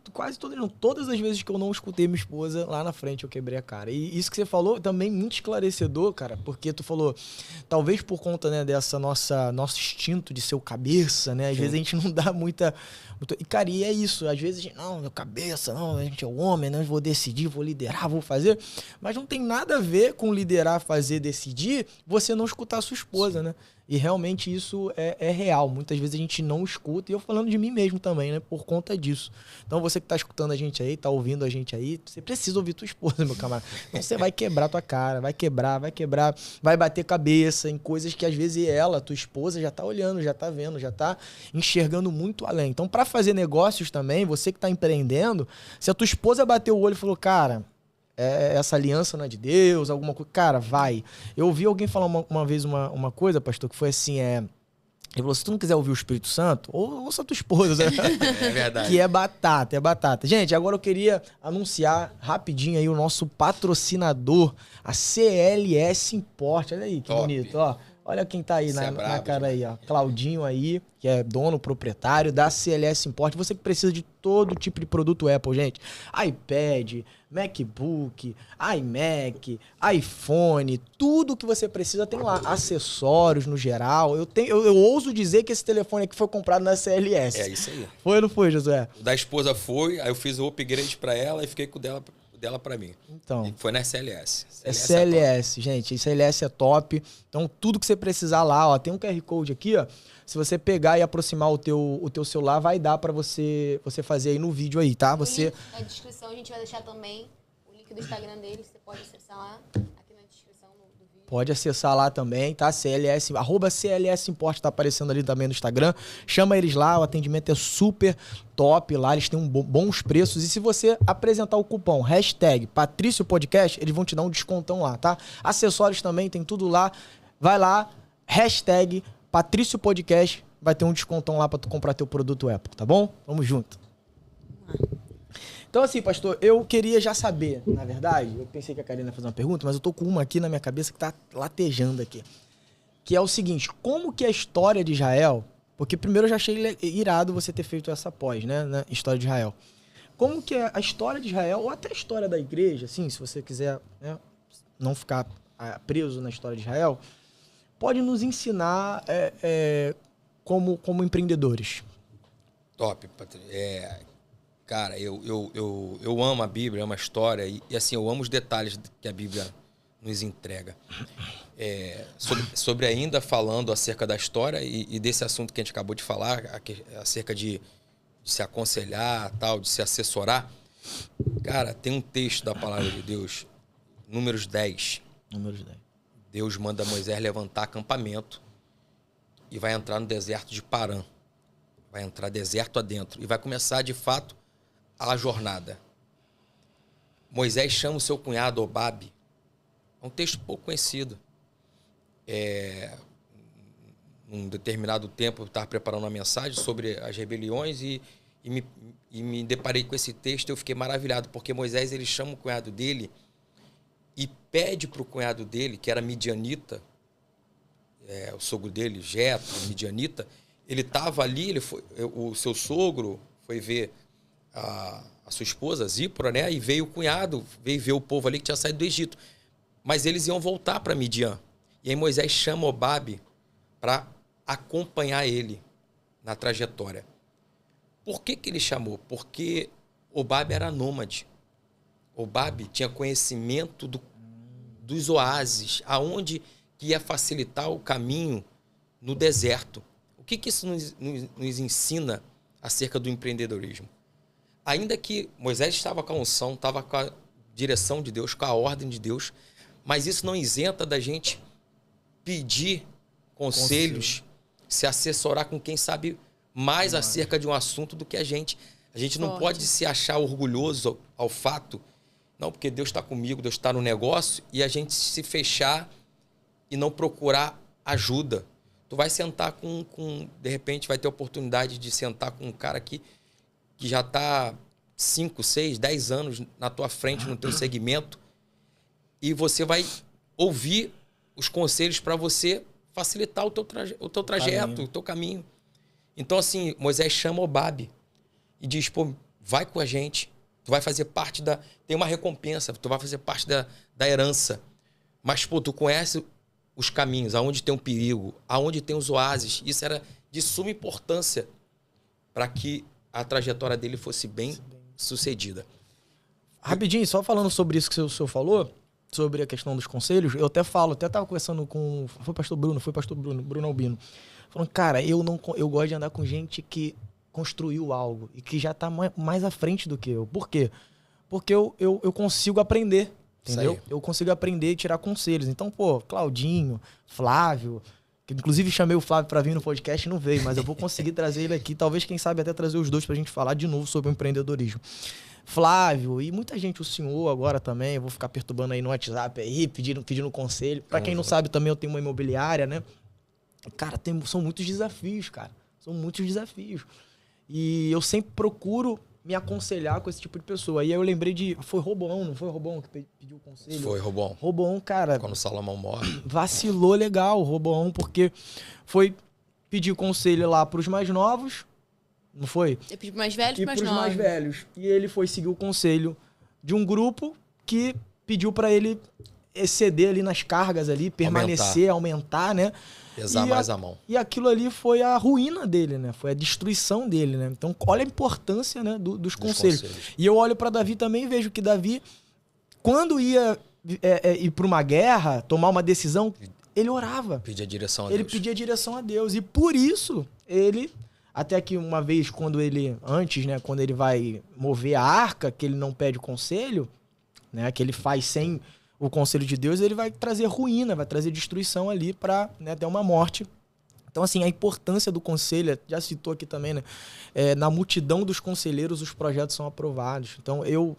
todas as vezes que eu não escutei minha esposa, lá na frente eu quebrei a cara. E isso que você falou também muito esclarecedor, cara, porque tu falou, talvez por conta, né, dessa nosso instinto de ser o cabeça, né? Às vezes a gente não dá muita... E, cara, e é isso. Às vezes a gente, não, meu cabeça, não, a gente é o homem, não, eu vou decidir, vou liderar, vou fazer. Mas não tem nada a ver com liderar, fazer, decidir, você não escutar a sua esposa, né? E realmente isso é real. Muitas vezes a gente não escuta, e eu falando de mim mesmo também, né? Por conta disso. Então você que tá escutando a gente aí, tá ouvindo a gente aí, você precisa ouvir tua esposa, meu camarada. Então você vai quebrar tua cara, vai quebrar, vai bater cabeça em coisas que às vezes ela, tua esposa, já tá olhando, já tá vendo, já tá enxergando muito além. Então para fazer negócios também, você que tá empreendendo, se a tua esposa bateu o olho e falou, cara... essa aliança não é de Deus, alguma coisa. Cara, vai. Eu ouvi alguém falar uma vez uma coisa, pastor, que foi assim, Ele falou, se tu não quiser ouvir o Espírito Santo, ouça a tua esposa. É verdade. Que é batata, é batata. Gente, agora eu queria anunciar rapidinho aí o nosso patrocinador, a CLS Import. Olha aí, que Top. bonito, ó. Olha quem tá aí Esse na, é na brabo, cara aí, ó. Claudinho aí, que é dono, proprietário da CLS Import. Você que precisa de todo tipo de produto Apple, gente. iPad, MacBook, iMac, iPhone, tudo que você precisa tem lá. Acessórios no geral. Eu ouso dizer que esse telefone aqui foi comprado na CLS. É isso aí. Foi ou não foi, Josué? O da esposa foi, aí eu fiz o upgrade pra ela e fiquei com o dela pra mim. Então. E foi na CLS. É CLS, gente. CLS é top. Então, tudo que você precisar lá, ó. Tem um QR Code aqui, ó. Se você pegar e aproximar o teu celular, vai dar pra você fazer aí no vídeo aí, tá? O link na descrição a gente vai deixar também o link do Instagram dele. Você pode acessar lá, aqui na descrição do vídeo. Pode acessar lá também, tá? CLS, @CLS Import tá aparecendo ali também no Instagram. Chama eles lá, o atendimento é super top lá, eles têm bons preços. E se você apresentar o cupom #Patrício Podcast, eles vão te dar um descontão lá, tá? Acessórios também, tem tudo lá. Vai lá, #Patrício Podcast, vai ter um descontão lá pra tu comprar teu produto Apple, tá bom? Vamos junto. Então assim, pastor, eu queria já saber, na verdade, eu pensei que a Karina ia fazer uma pergunta, mas eu tô com uma aqui na minha cabeça que tá latejando aqui. Que é o seguinte, como que a história de Israel, porque primeiro eu já achei irado você ter feito essa pós, né, na história de Israel. Como que a história de Israel, ou até a história da igreja, assim, se você quiser, né, não ficar preso na história de Israel, pode nos ensinar como empreendedores? Top, Patrícia. Cara, eu amo a Bíblia, amo a história e assim, eu amo os detalhes que a Bíblia nos entrega. Sobre ainda falando acerca da história e desse assunto que a gente acabou de falar, acerca de se aconselhar, tal, de se assessorar. Cara, tem um texto da palavra de Deus, Números 10. Números 10. Deus manda Moisés levantar acampamento e vai entrar no deserto de Parã. Vai entrar deserto adentro e vai começar, de fato, a jornada. Moisés chama o seu cunhado Obabe. É um texto pouco conhecido. Num determinado tempo eu estava preparando uma mensagem sobre as rebeliões e me deparei com esse texto e eu fiquei maravilhado, porque Moisés ele chama o cunhado dele e pede para o cunhado dele, que era midianita, o sogro dele, Jetro, midianita, ele estava ali, o seu sogro foi ver a sua esposa, Zípora, né? E veio o cunhado, veio ver o povo ali que tinha saído do Egito. Mas eles iam voltar para Midian. E aí Moisés chama Obabe para acompanhar ele na trajetória. Por que ele chamou? Porque Obabe era nômade. Obabe tinha conhecimento dos oásis, aonde que ia facilitar o caminho no deserto. O que isso nos ensina acerca do empreendedorismo? Ainda que Moisés estava com a unção, estava com a direção de Deus, com a ordem de Deus, mas isso não isenta da gente pedir conselhos, se assessorar com quem sabe mais acerca de um assunto do que a gente. A gente não pode se achar orgulhoso ao fato, não, porque Deus está comigo, Deus está no negócio, e a gente se fechar e não procurar ajuda. Tu vai sentar de repente vai ter oportunidade de sentar com um cara que já está 5, 6, 10 anos na tua frente, no teu segmento, e você vai ouvir os conselhos para você facilitar o teu trajeto, o teu caminho. Então, assim, Moisés chama Obabe e diz, pô, vai com a gente, tu vai fazer parte tem uma recompensa, tu vai fazer parte da herança, mas, pô, tu conhece os caminhos, aonde tem um perigo, aonde tem os oásis. Isso era de suma importância para que a trajetória dele fosse bem sucedida. Rapidinho, só falando sobre isso que o senhor falou, sobre a questão dos conselhos, eu até estava conversando com... Foi pastor Bruno Albino. Falando, cara, eu gosto de andar com gente que construiu algo e que já está mais à frente do que eu. Por quê? Porque eu consigo aprender, entendeu? Eu consigo aprender e tirar conselhos. Então, pô, Claudinho, Flávio... Que inclusive chamei o Flávio para vir no podcast e não veio, mas eu vou conseguir trazer ele aqui. Talvez, quem sabe, até trazer os dois pra gente falar de novo sobre o empreendedorismo. Flávio e muita gente, o senhor agora também, eu vou ficar perturbando aí no WhatsApp aí, pedindo conselho. Para quem não sabe também, eu tenho uma imobiliária, né? Cara, são muitos desafios, cara. São muitos desafios. E eu sempre procuro me aconselhar com esse tipo de pessoa. Aí eu lembrei de... Foi Roboão, não foi Roboão que pediu o conselho? Foi Roboão. Roboão, cara... Quando Salomão morre. Vacilou legal o Roboão, porque foi pedir conselho lá pros mais novos, não foi? Eu pedi pros mais velhos E e pros pros mais mais novos. velhos. E ele foi seguir o conselho de um grupo que pediu pra ele exceder ali nas cargas ali, permanecer, aumentar, né? Pesar mais a mão. E aquilo ali foi a ruína dele, né? Foi a destruição dele, né? Então, olha a importância, né, dos conselhos. E eu olho pra Davi também e vejo que Davi, quando ia ir pra uma guerra, tomar uma decisão, ele orava. Pedia direção a Ele Deus. pedia direção a Deus. E por isso, ele... Até que uma vez, antes, né, quando ele vai mover a arca, que ele não pede conselho, né, que ele faz sem o conselho de Deus, ele vai trazer ruína, vai trazer destruição ali para, né, até uma morte. Então, assim, a importância do conselho, já citou aqui também, né, na multidão dos conselheiros os projetos são aprovados. Então, eu,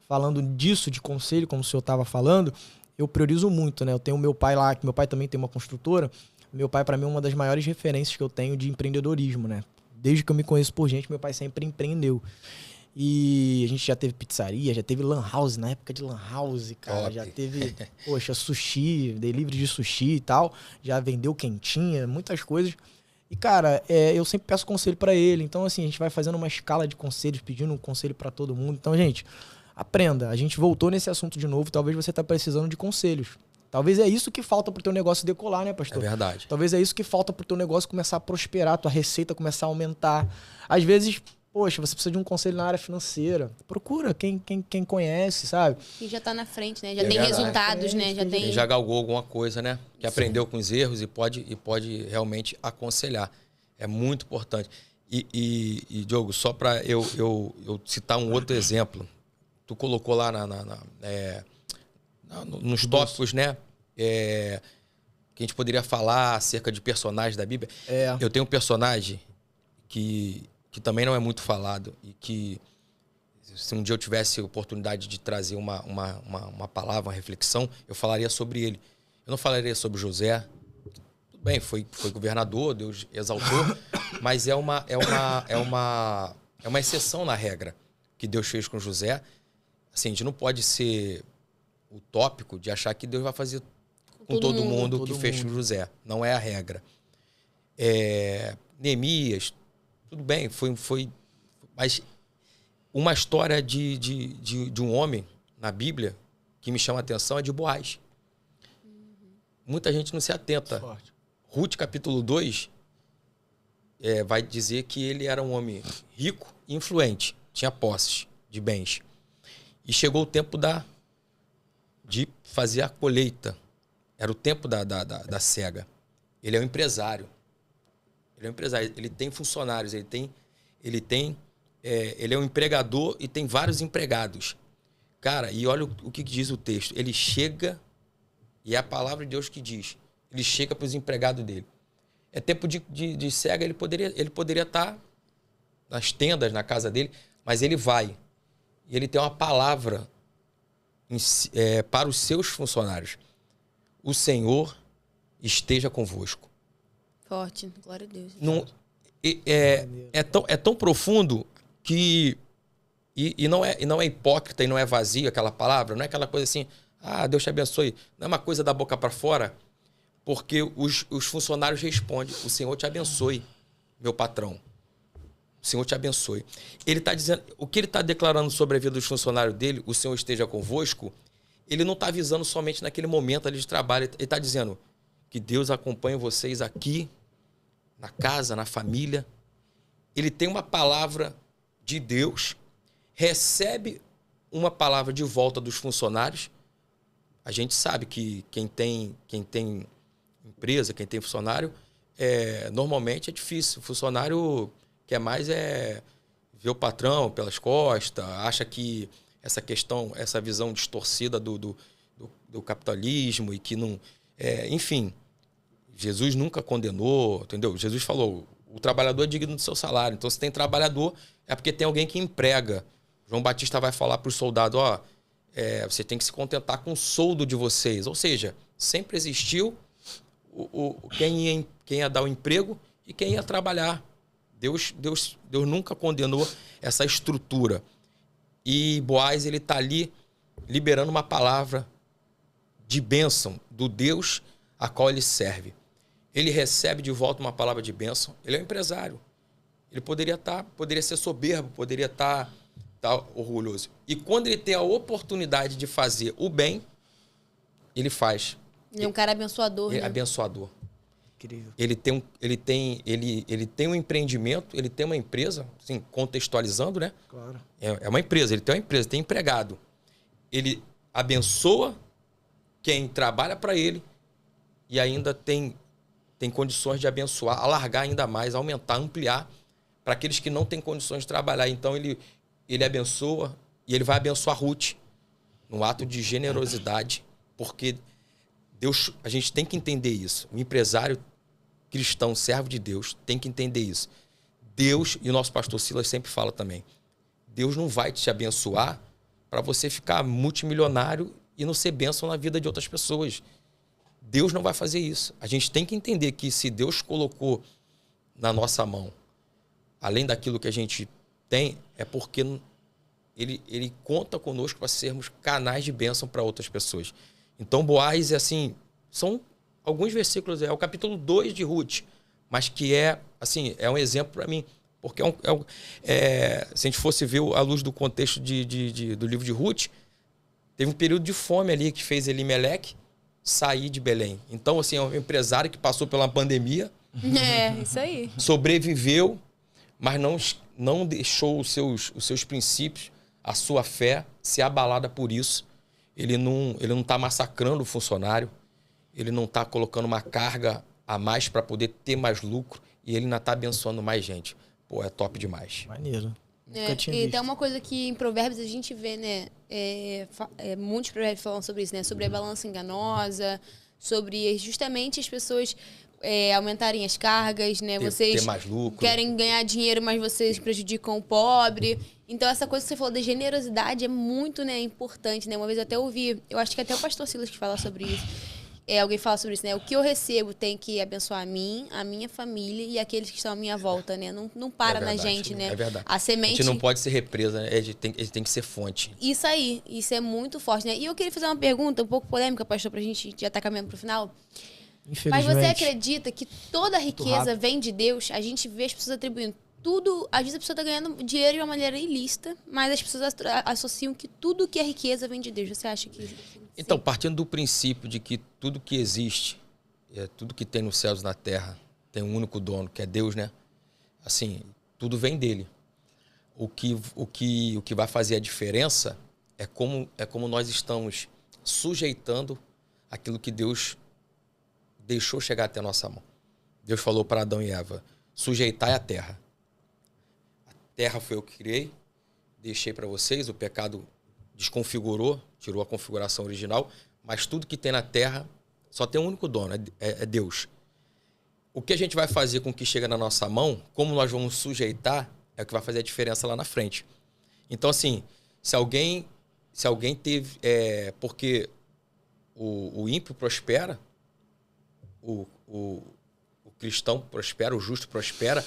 falando disso, de conselho, como o senhor estava falando, eu priorizo muito, né? Eu tenho meu pai lá, que meu pai também tem uma construtora. Meu pai, para mim, é uma das maiores referências que eu tenho de empreendedorismo, né? Desde que eu me conheço por gente, meu pai sempre empreendeu. E a gente já teve pizzaria, já teve lan house, na época de lan house, cara. Top. Já teve, poxa, sushi, delivery de sushi e tal. Já vendeu quentinha, muitas coisas. E, cara, eu sempre peço conselho pra ele. Então, assim, a gente vai fazendo uma escala de conselhos, pedindo um conselho pra todo mundo. Então, gente, aprenda. A gente voltou nesse assunto de novo. Talvez você tá precisando de conselhos. Talvez é isso que falta pro teu negócio decolar, né, pastor? É verdade. Talvez é isso que falta pro teu negócio começar a prosperar, tua receita começar a aumentar. Às vezes, poxa, você precisa de um conselho na área financeira. Procura quem conhece, sabe? E já tá na frente, né? Já É tem verdade. resultados, né? Já Quem tem... já galgou alguma coisa, né? Que aprendeu com os erros e pode realmente aconselhar. É muito importante. E Diogo, só para eu citar um outro exemplo. Tu colocou lá nos tópicos, né? Que a gente poderia falar acerca de personagens da Bíblia. Eu tenho um personagem que também não é muito falado e que, se um dia eu tivesse oportunidade de trazer uma palavra, uma reflexão, eu falaria sobre ele. Eu não falaria sobre José. Tudo bem, foi governador, Deus exaltou, mas é uma exceção na regra que Deus fez com José. Assim, a gente não pode ser utópico de achar que Deus vai fazer com todo mundo que fez com José. Não é a regra. Neemias, tudo bem, foi mas uma história de um homem na Bíblia que me chama a atenção é de Boaz. Muita gente não se atenta. Forte. Ruth, capítulo 2, vai dizer que ele era um homem rico e influente, tinha posses de bens. E chegou o tempo de fazer a colheita. Era o tempo da cega. Ele é um empresário. Ele tem funcionários, ele é um empregador e tem vários empregados. Cara, e olha o que diz o texto. Ele chega, e é a palavra de Deus que diz, ele chega para os empregados dele. É tempo de cega, ele poderia estar nas tendas, na casa dele, mas ele vai. E ele tem uma palavra para os seus funcionários. O Senhor esteja convosco. Forte, glória a Deus. Não, é tão profundo que... E não é hipócrita e não é vazio aquela palavra. Não é aquela coisa assim, Deus te abençoe. Não é uma coisa da boca para fora, porque os funcionários respondem, o Senhor te abençoe, meu patrão. O Senhor te abençoe. Ele está dizendo, o que ele está declarando sobre a vida dos funcionários dele, o Senhor esteja convosco, ele não está avisando somente naquele momento ali de trabalho. Ele está dizendo que Deus acompanhe vocês aqui, na casa, na família. Ele tem uma palavra de Deus, recebe uma palavra de volta dos funcionários. A gente sabe que quem tem empresa, quem tem funcionário, normalmente é difícil. O funcionário quer mais ver o patrão pelas costas, acha que essa visão distorcida do capitalismo e que não... enfim, Jesus nunca condenou, entendeu? Jesus falou, o trabalhador é digno do seu salário. Então, se tem trabalhador, é porque tem alguém que emprega. João Batista vai falar para os soldados, você tem que se contentar com o soldo de vocês. Ou seja, sempre existiu quem ia dar o emprego e quem ia trabalhar. Deus nunca condenou essa estrutura. E Boaz, ele está ali liberando uma palavra de bênção do Deus a qual ele serve. Ele recebe de volta uma palavra de bênção. Ele é um empresário. Ele poderia ser soberbo, poderia estar orgulhoso. E quando ele tem a oportunidade de fazer o bem, ele faz. Ele é um cara abençoador, Ele é né? abençoador. Incrível. Ele tem um empreendimento, ele tem uma empresa, assim, contextualizando, né? Claro. É uma empresa, ele tem uma empresa, tem empregado. Ele abençoa quem trabalha para ele e ainda tem condições de abençoar, alargar ainda mais, aumentar, ampliar para aqueles que não têm condições de trabalhar. Então ele abençoa e ele vai abençoar Ruth num ato de generosidade, porque Deus, a gente tem que entender isso. O empresário cristão, servo de Deus, tem que entender isso. Deus, e o nosso pastor Silas sempre fala também, Deus não vai te abençoar para você ficar multimilionário e não ser bênção na vida de outras pessoas. Deus não vai fazer isso. A gente tem que entender que se Deus colocou na nossa mão, além daquilo que a gente tem, é porque ele conta conosco para sermos canais de bênção para outras pessoas. Então, Boaz, assim, são alguns versículos, é o capítulo 2 de Ruth, mas que é um exemplo para mim. Porque se a gente fosse ver à luz do contexto do livro de Ruth, teve um período de fome ali que fez Elimeleque sair de Belém. Então, assim, é um empresário que passou pela pandemia. É, isso aí. Sobreviveu, mas não deixou os seus princípios, a sua fé ser abalada por isso. Ele não está massacrando o funcionário, ele não está colocando uma carga a mais para poder ter mais lucro e ele ainda está abençoando mais gente. Pô, é top demais. Maneiro. E tem uma coisa que em Provérbios a gente vê, né? Muitos provérbios falam sobre isso, né? Sobre a balança enganosa, sobre justamente as pessoas aumentarem as cargas, né? Vocês ter mais lucro. Querem ganhar dinheiro, mas vocês prejudicam o pobre. Então, essa coisa que você falou da generosidade é muito, né, importante, né? Uma vez eu até ouvi, eu acho que até o pastor Silas que fala sobre isso. Alguém fala sobre isso, né? O que eu recebo tem que abençoar a mim, a minha família e aqueles que estão à minha volta, né? Não para na gente, né? É verdade. A semente... A gente não pode ser represa, né? Ele tem que ser fonte. Isso aí, isso é muito forte, né? E eu queria fazer uma pergunta um pouco polêmica, pastor, pra gente já tá caminhando pro final. Mas você acredita que toda a riqueza vem de Deus? A gente vê as pessoas atribuindo tudo... Às vezes a pessoa tá ganhando dinheiro de uma maneira ilícita, mas as pessoas associam que tudo que é riqueza vem de Deus. Você acha que... Então, partindo do princípio de que tudo que existe, tudo que tem nos céus e na terra, tem um único dono, que é Deus, né? Assim, tudo vem dele. O que vai fazer a diferença é como nós estamos sujeitando aquilo que Deus deixou chegar até a nossa mão. Deus falou para Adão e Eva, sujeitai a terra. A terra foi eu que criei, deixei para vocês, o pecado desconfigurou, tirou a configuração original, mas tudo que tem na terra só tem um único dono, é Deus. O que a gente vai fazer com o que chega na nossa mão, como nós vamos sujeitar, é o que vai fazer a diferença lá na frente. Então, assim, se alguém teve... porque o ímpio prospera, o cristão prospera, o justo prospera,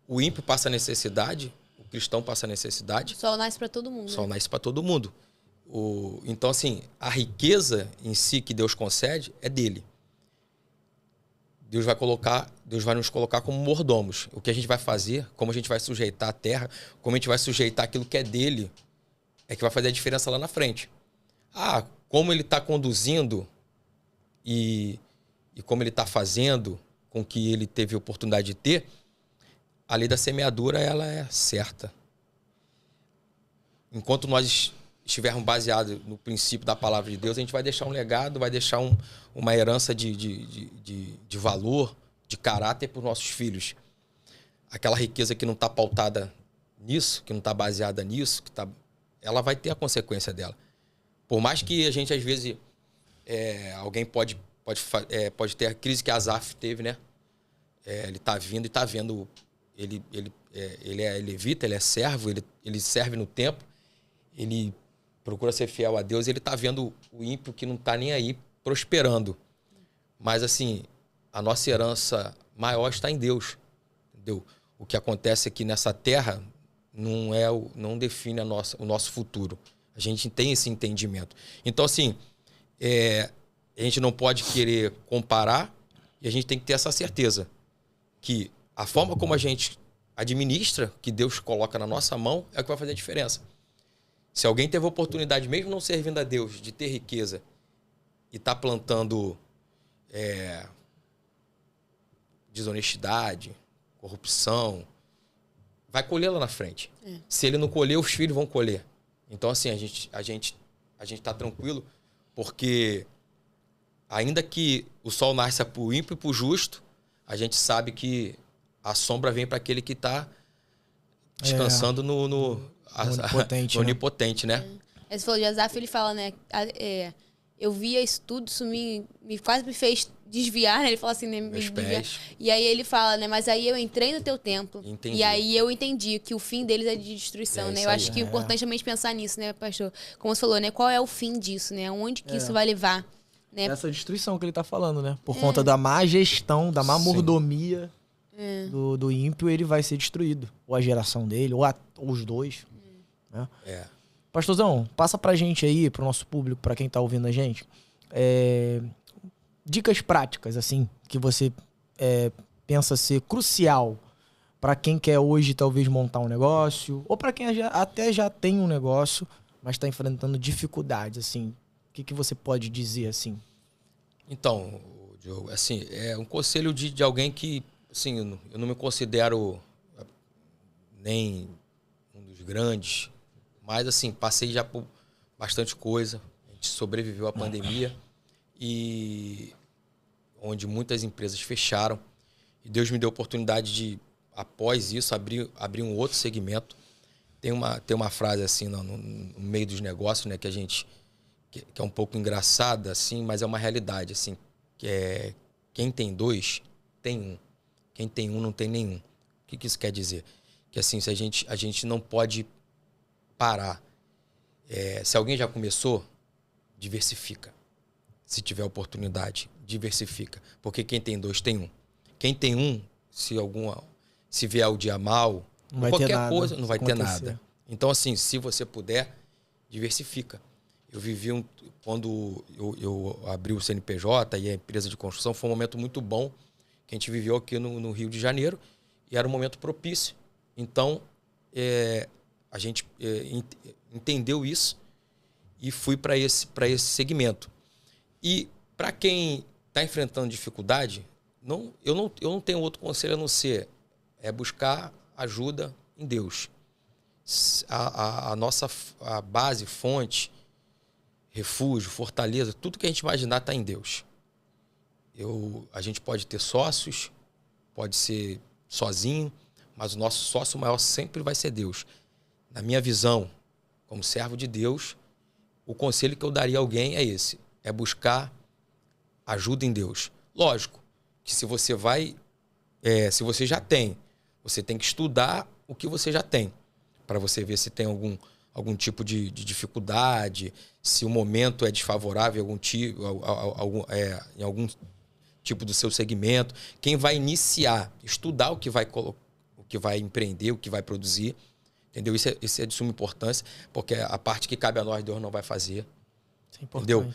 o ímpio passa necessidade, o cristão passa necessidade. O sol nasce para todo mundo. O sol nasce para todo mundo. Então, assim, a riqueza em si que Deus concede é dele. Deus vai nos colocar como mordomos. O que a gente vai fazer, como a gente vai sujeitar a terra, como a gente vai sujeitar aquilo que é dele, é que vai fazer a diferença lá na frente. Como ele está conduzindo e como ele está fazendo com que ele teve a oportunidade de ter, a lei da semeadura, ela é certa. Enquanto nós estivermos baseados no princípio da palavra de Deus, a gente vai deixar um legado, vai deixar uma herança de valor, de caráter para os nossos filhos. Aquela riqueza que não está pautada nisso, que não está baseada nisso, ela vai ter a consequência dela. Por mais que a gente, às vezes, alguém pode ter a crise que Asaf teve, né? Ele está vindo e está vendo... Ele é levita, ele é servo, ele serve no templo, ele procura ser fiel a Deus, ele está vendo o ímpio que não está nem aí prosperando. Mas, assim, a nossa herança maior está em Deus. Entendeu? O que acontece aqui nessa terra não define o nosso futuro. A gente tem esse entendimento. Então, assim, a gente não pode querer comparar e a gente tem que ter essa certeza que a forma como a gente administra, que Deus coloca na nossa mão, é o que vai fazer a diferença. Se alguém teve a oportunidade, mesmo não servindo a Deus, de ter riqueza e está plantando desonestidade, corrupção, vai colher lá na frente. Se ele não colher, os filhos vão colher. Então, assim, a gente tá tranquilo, porque ainda que o sol nasça para o ímpio e para o justo, a gente sabe que a sombra vem para aquele que está descansando no onipotente, né? Você falou de Asaf, ele fala, né? Eu via isso tudo, isso quase me fez desviar, né? Ele fala assim, né? Meus pés. E aí ele fala, né? Mas aí eu entrei no teu templo. Entendi. E aí eu entendi que o fim deles é de destruição, né? Eu acho que é importante também pensar nisso, né, pastor? Como você falou, né? Qual é o fim disso, né? Onde que isso vai levar? Né? Essa destruição que ele tá falando, né? Por conta da má gestão, da má mordomia do ímpio, ele vai ser destruído. Ou a geração dele, ou os dois. Né? Pastorzão, passa pra gente aí, pro nosso público, pra quem tá ouvindo a gente, dicas práticas, assim, que você pensa ser crucial pra quem quer hoje talvez montar um negócio, ou pra quem até já tem um negócio, mas tá enfrentando dificuldades, assim. O que você pode dizer, assim? Então, Diogo, assim, é um conselho de alguém que, assim, eu não me considero nem um dos grandes, mas, assim, passei já por bastante coisa. A gente sobreviveu à pandemia, e onde muitas empresas fecharam. E Deus me deu a oportunidade de, após isso, abrir um outro segmento. Tem uma frase, assim, no meio dos negócios, né, que é um pouco engraçada, assim, mas é uma realidade, assim, que é: quem tem dois, tem um. Quem tem um, não tem nenhum. O que isso quer dizer? Que, assim, se a gente não pode parar. Se alguém já começou, diversifica. Se tiver oportunidade, diversifica. Porque quem tem dois, tem um. Quem tem um, se vier o dia mal, qualquer coisa, não vai ter nada. Então, assim, se você puder, diversifica. Eu vivi quando eu abri o CNPJ e a empresa de construção, foi um momento muito bom que a gente viveu aqui no Rio de Janeiro, e era um momento propício. Então, a gente entendeu isso e fui para esse segmento. E para quem está enfrentando dificuldade, eu não tenho outro conselho a não ser buscar ajuda em Deus. A nossa base, fonte, refúgio, fortaleza, tudo que a gente imaginar está em Deus. A gente pode ter sócios, pode ser sozinho, mas o nosso sócio maior sempre vai ser Deus. Na minha visão, como servo de Deus, o conselho que eu daria a alguém é esse: é buscar ajuda em Deus. Lógico que se você se você já tem, você tem que estudar o que você já tem, para você ver se tem algum tipo de dificuldade, se o momento é desfavorável em algum tipo do seu segmento. Quem vai iniciar, estudar o que vai empreender, o que vai produzir, entendeu? Isso é de suma importância, porque a parte que cabe a nós, Deus não vai fazer. Isso é importante. Entendeu?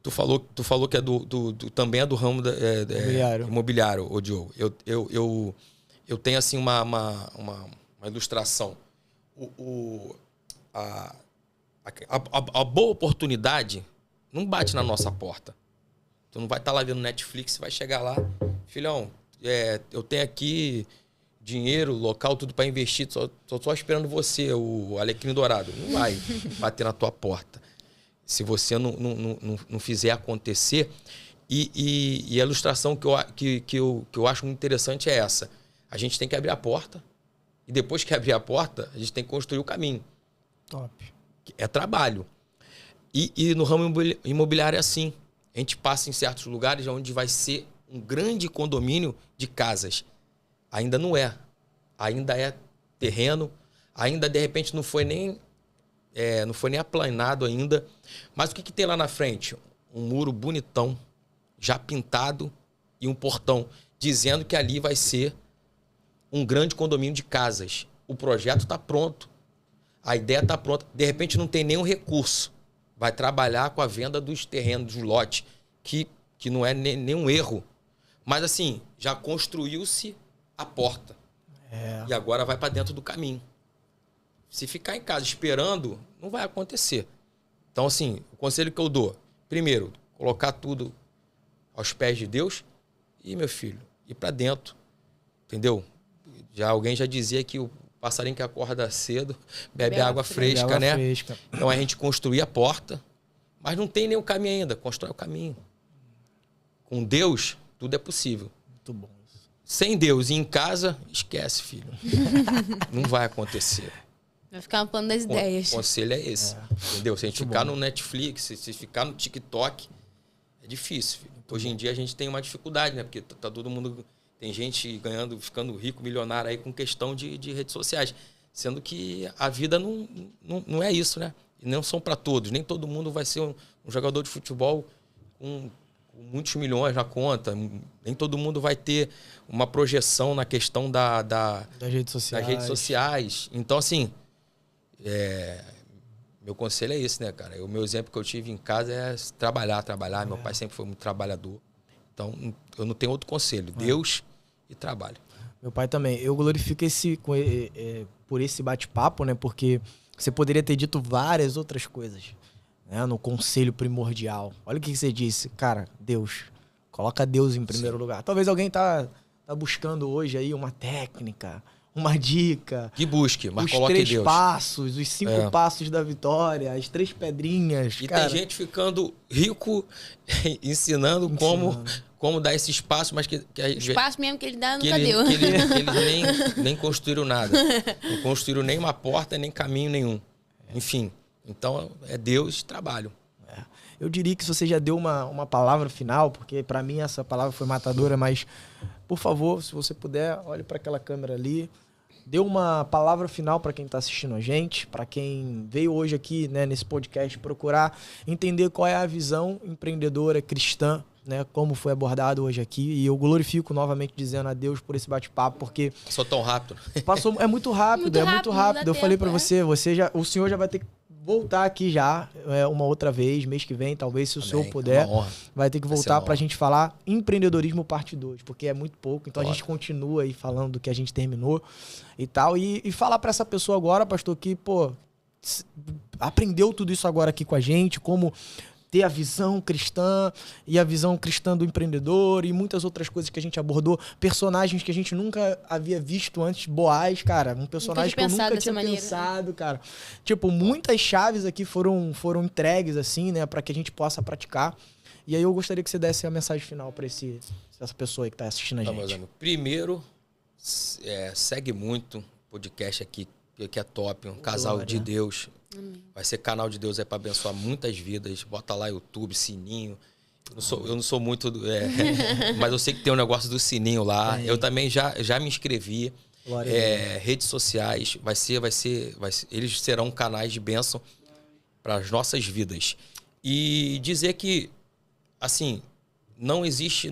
Tu falou que também é do ramo imobiliário, ô Diogo. Eu tenho, assim, uma ilustração. A boa oportunidade não bate na nossa porta. Tu não vai estar lá vendo Netflix, vai chegar lá: filhão, eu tenho aqui dinheiro, local, tudo para investir, só esperando você, o Alecrim Dourado. Não vai bater na tua porta se você não fizer acontecer. E a ilustração que eu acho muito interessante é essa: a gente tem que abrir a porta, e depois que abrir a porta, a gente tem que construir o caminho. Top. É trabalho. E no ramo imobiliário é assim. A gente passa em certos lugares onde vai ser um grande condomínio de casas. Ainda não é. Ainda é terreno. Ainda, de repente, não foi nem aplanado ainda. Mas o que tem lá na frente? Um muro bonitão, já pintado e um portão, dizendo que ali vai ser um grande condomínio de casas. O projeto está pronto. A ideia está pronta. De repente não tem nenhum recurso. Vai trabalhar com a venda dos terrenos, dos lotes, que não é nenhum erro. Mas assim, já construiu-se a porta. E agora vai para dentro do caminho. Se ficar em casa esperando, não vai acontecer. Então assim, o conselho que eu dou, primeiro, colocar tudo aos pés de Deus e, meu filho, ir para dentro. Entendeu? Alguém já dizia que o passarinho que acorda cedo bebe água fresca, né? Fresca. Então a gente construir a porta, mas não tem nenhum caminho ainda. Constrói o caminho. Com Deus, tudo é possível. Muito bom. Sem Deus e em casa, esquece, filho. Não vai acontecer. Vai ficar no plano das ideias. O conselho é esse. Entendeu? Se a gente ficar no Netflix, se ficar no TikTok, é difícil, filho. Hoje em dia a gente tem uma dificuldade, né? Porque tá todo mundo... Tem gente ganhando, ficando rico, milionário aí com questão de redes sociais. Sendo que a vida não é isso, né? E não são para todos. Nem todo mundo vai ser um jogador de futebol com muitos milhões na conta. Nem todo mundo vai ter uma projeção na questão das redes sociais. Então, assim, meu conselho é esse, né, cara? O meu exemplo que eu tive em casa é trabalhar. Meu pai sempre foi muito trabalhador. Então, eu não tenho outro conselho. Deus e trabalho. Meu pai também. Eu glorifico por esse bate-papo, né? Porque você poderia ter dito várias outras coisas, né? No conselho primordial. Olha o que você disse. Cara, Deus. Coloca Deus em primeiro lugar. Talvez alguém tá buscando hoje aí uma técnica, uma dica. Que busque, mas coloque Deus. Os 3 passos, os 5 passos da vitória, as 3 pedrinhas. E cara, tem gente ficando rico ensinando como dar esse espaço, mas que espaço mesmo que ele dá nunca deu. Que eles nem construíram nada. Não construíram nem uma porta, nem caminho nenhum. Enfim, então é Deus e trabalho. Eu diria que se você já deu uma palavra final, porque para mim essa palavra foi matadora, mas, por favor, se você puder, olhe para aquela câmera ali. Dê uma palavra final para quem está assistindo a gente, para quem veio hoje aqui, né, nesse podcast procurar entender qual é a visão empreendedora cristã, né, como foi abordado hoje aqui. E eu glorifico novamente dizendo a Deus por esse bate-papo, porque... Passou tão rápido. É muito rápido, muito rápido. Eu falei para você, o senhor já vai ter que voltar aqui já uma outra vez, mês que vem, talvez, se o senhor puder, vai ter que voltar pra gente falar empreendedorismo parte 2, porque é muito pouco, então a gente continua aí falando do que a gente terminou e tal, e falar pra essa pessoa agora, pastor, que, aprendeu tudo isso agora aqui com a gente, como ter a visão cristã e a visão cristã do empreendedor e muitas outras coisas que a gente abordou, personagens que a gente nunca havia visto antes. Boaz, cara, um personagem que eu nunca tinha pensado, cara. Tipo, muitas chaves aqui foram entregues, assim, né, para que a gente possa praticar. E aí eu gostaria que você desse a mensagem final para essa pessoa aí que tá assistindo a gente. Meus amigos. Primeiro, segue muito o podcast aqui, que é top, um casal de Deus. Vai ser canal de Deus para abençoar muitas vidas. Bota lá YouTube, sininho. Eu não sou muito... mas eu sei que tem um negócio do sininho lá. Eu também já me inscrevi. Redes sociais. Vai ser, eles serão canais de bênção para as nossas vidas. E dizer que, assim, não existe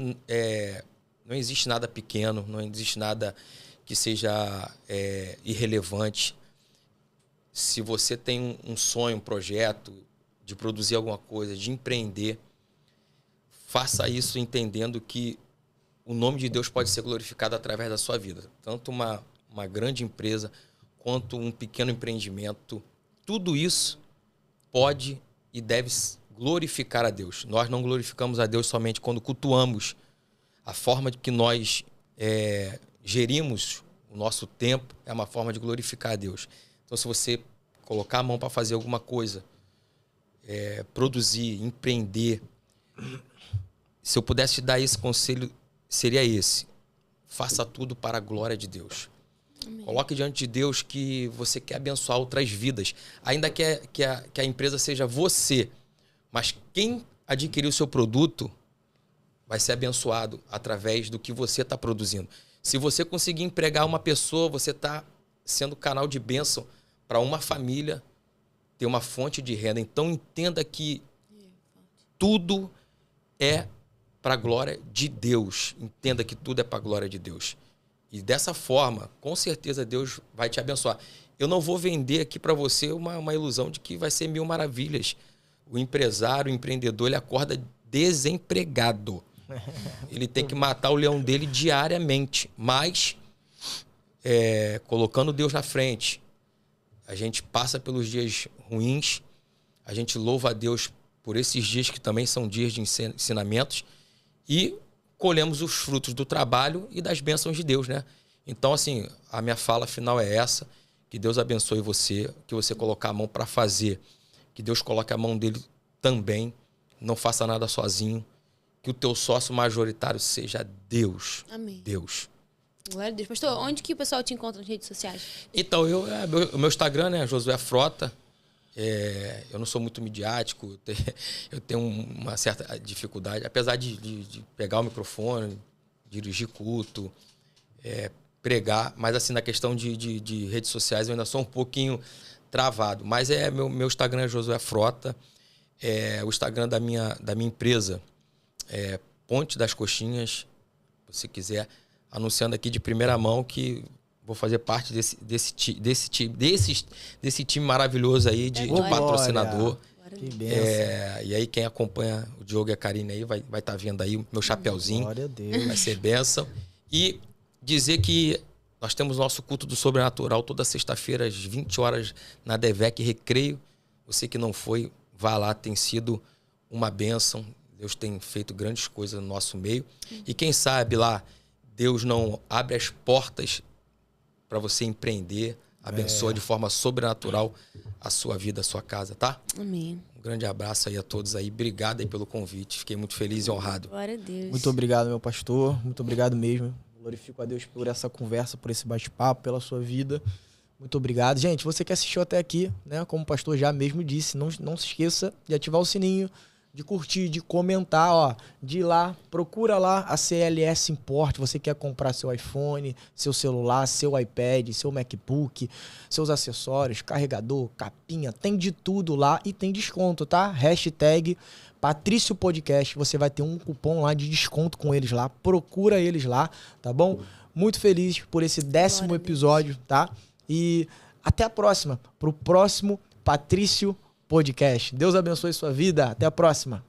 nada pequeno, não existe nada que seja irrelevante. Se você tem um sonho, um projeto de produzir alguma coisa, de empreender, faça isso entendendo que o nome de Deus pode ser glorificado através da sua vida. Tanto uma grande empresa quanto um pequeno empreendimento. Tudo isso pode e deve glorificar a Deus. Nós não glorificamos a Deus somente quando cultuamos. A forma de que nós gerimos o nosso tempo é uma forma de glorificar a Deus. Então, se você colocar a mão para fazer alguma coisa, produzir, empreender, se eu pudesse te dar esse conselho, seria esse. Faça tudo para a glória de Deus. Amém. Coloque diante de Deus que você quer abençoar outras vidas. Ainda que a empresa seja você, mas quem adquirir o seu produto vai ser abençoado através do que você está produzindo. Se você conseguir empregar uma pessoa, você está sendo canal de bênção para uma família ter uma fonte de renda. Então, entenda que tudo é para a glória de Deus. Entenda que tudo é para a glória de Deus. E dessa forma, com certeza Deus vai te abençoar. Eu não vou vender aqui para você uma ilusão de que vai ser 1000 maravilhas. O empresário, o empreendedor, ele acorda desempregado. Ele tem que matar o leão dele diariamente. Mas, colocando Deus na frente, a gente passa pelos dias ruins, a gente louva a Deus por esses dias que também são dias de ensinamentos e colhemos os frutos do trabalho e das bênçãos de Deus, né? Então, assim, a minha fala final é essa. Que Deus abençoe você, que você colocar a mão para fazer. Que Deus coloque a mão dele também. Não faça nada sozinho. Que o teu sócio majoritário seja Deus. Amém. Deus. Glória a Deus. Pastor, onde que o pessoal te encontra nas redes sociais? Então, o meu Instagram, né? Josué Frota. Eu não sou muito midiático. Eu tenho uma certa dificuldade. Apesar de pegar o microfone, dirigir culto, pregar, mas assim, na questão de redes sociais eu ainda sou um pouquinho travado. Mas meu Instagram é Josué Frota. O Instagram da minha empresa é Ponte das Coxinhas. Se quiser, anunciando aqui de primeira mão que vou fazer parte desse time maravilhoso aí de patrocinador. Que benção. E aí quem acompanha o Diogo e a Karine aí vai estar vendo aí o meu chapeuzinho. Glória a Deus. Vai ser bênção. E dizer que nós temos nosso culto do sobrenatural toda sexta-feira às 20 horas na Devec Recreio. Você que não foi, vá lá, tem sido uma bênção. Deus tem feito grandes coisas no nosso meio. E quem sabe lá, Deus não abre as portas para você empreender, abençoa de forma sobrenatural a sua vida, a sua casa, tá? Amém. Um grande abraço aí a todos aí. Obrigado aí pelo convite. Fiquei muito feliz e honrado. Glória a Deus. Muito obrigado, meu pastor. Muito obrigado mesmo. Glorifico a Deus por essa conversa, por esse bate-papo, pela sua vida. Muito obrigado. Gente, você que assistiu até aqui, né? Como o pastor já mesmo disse, não se esqueça de ativar o sininho, de curtir, de comentar, ó, de ir lá, procura lá a CLS Import. Você quer comprar seu iPhone, seu celular, seu iPad, seu MacBook, seus acessórios, carregador, capinha, tem de tudo lá e tem desconto, tá? Hashtag Patrício Podcast, você vai ter um cupom lá de desconto com eles lá, procura eles lá, tá bom? Muito feliz por esse 10º episódio, tá? E até a próxima, pro próximo Patrício Podcast. Deus abençoe sua vida, até a próxima.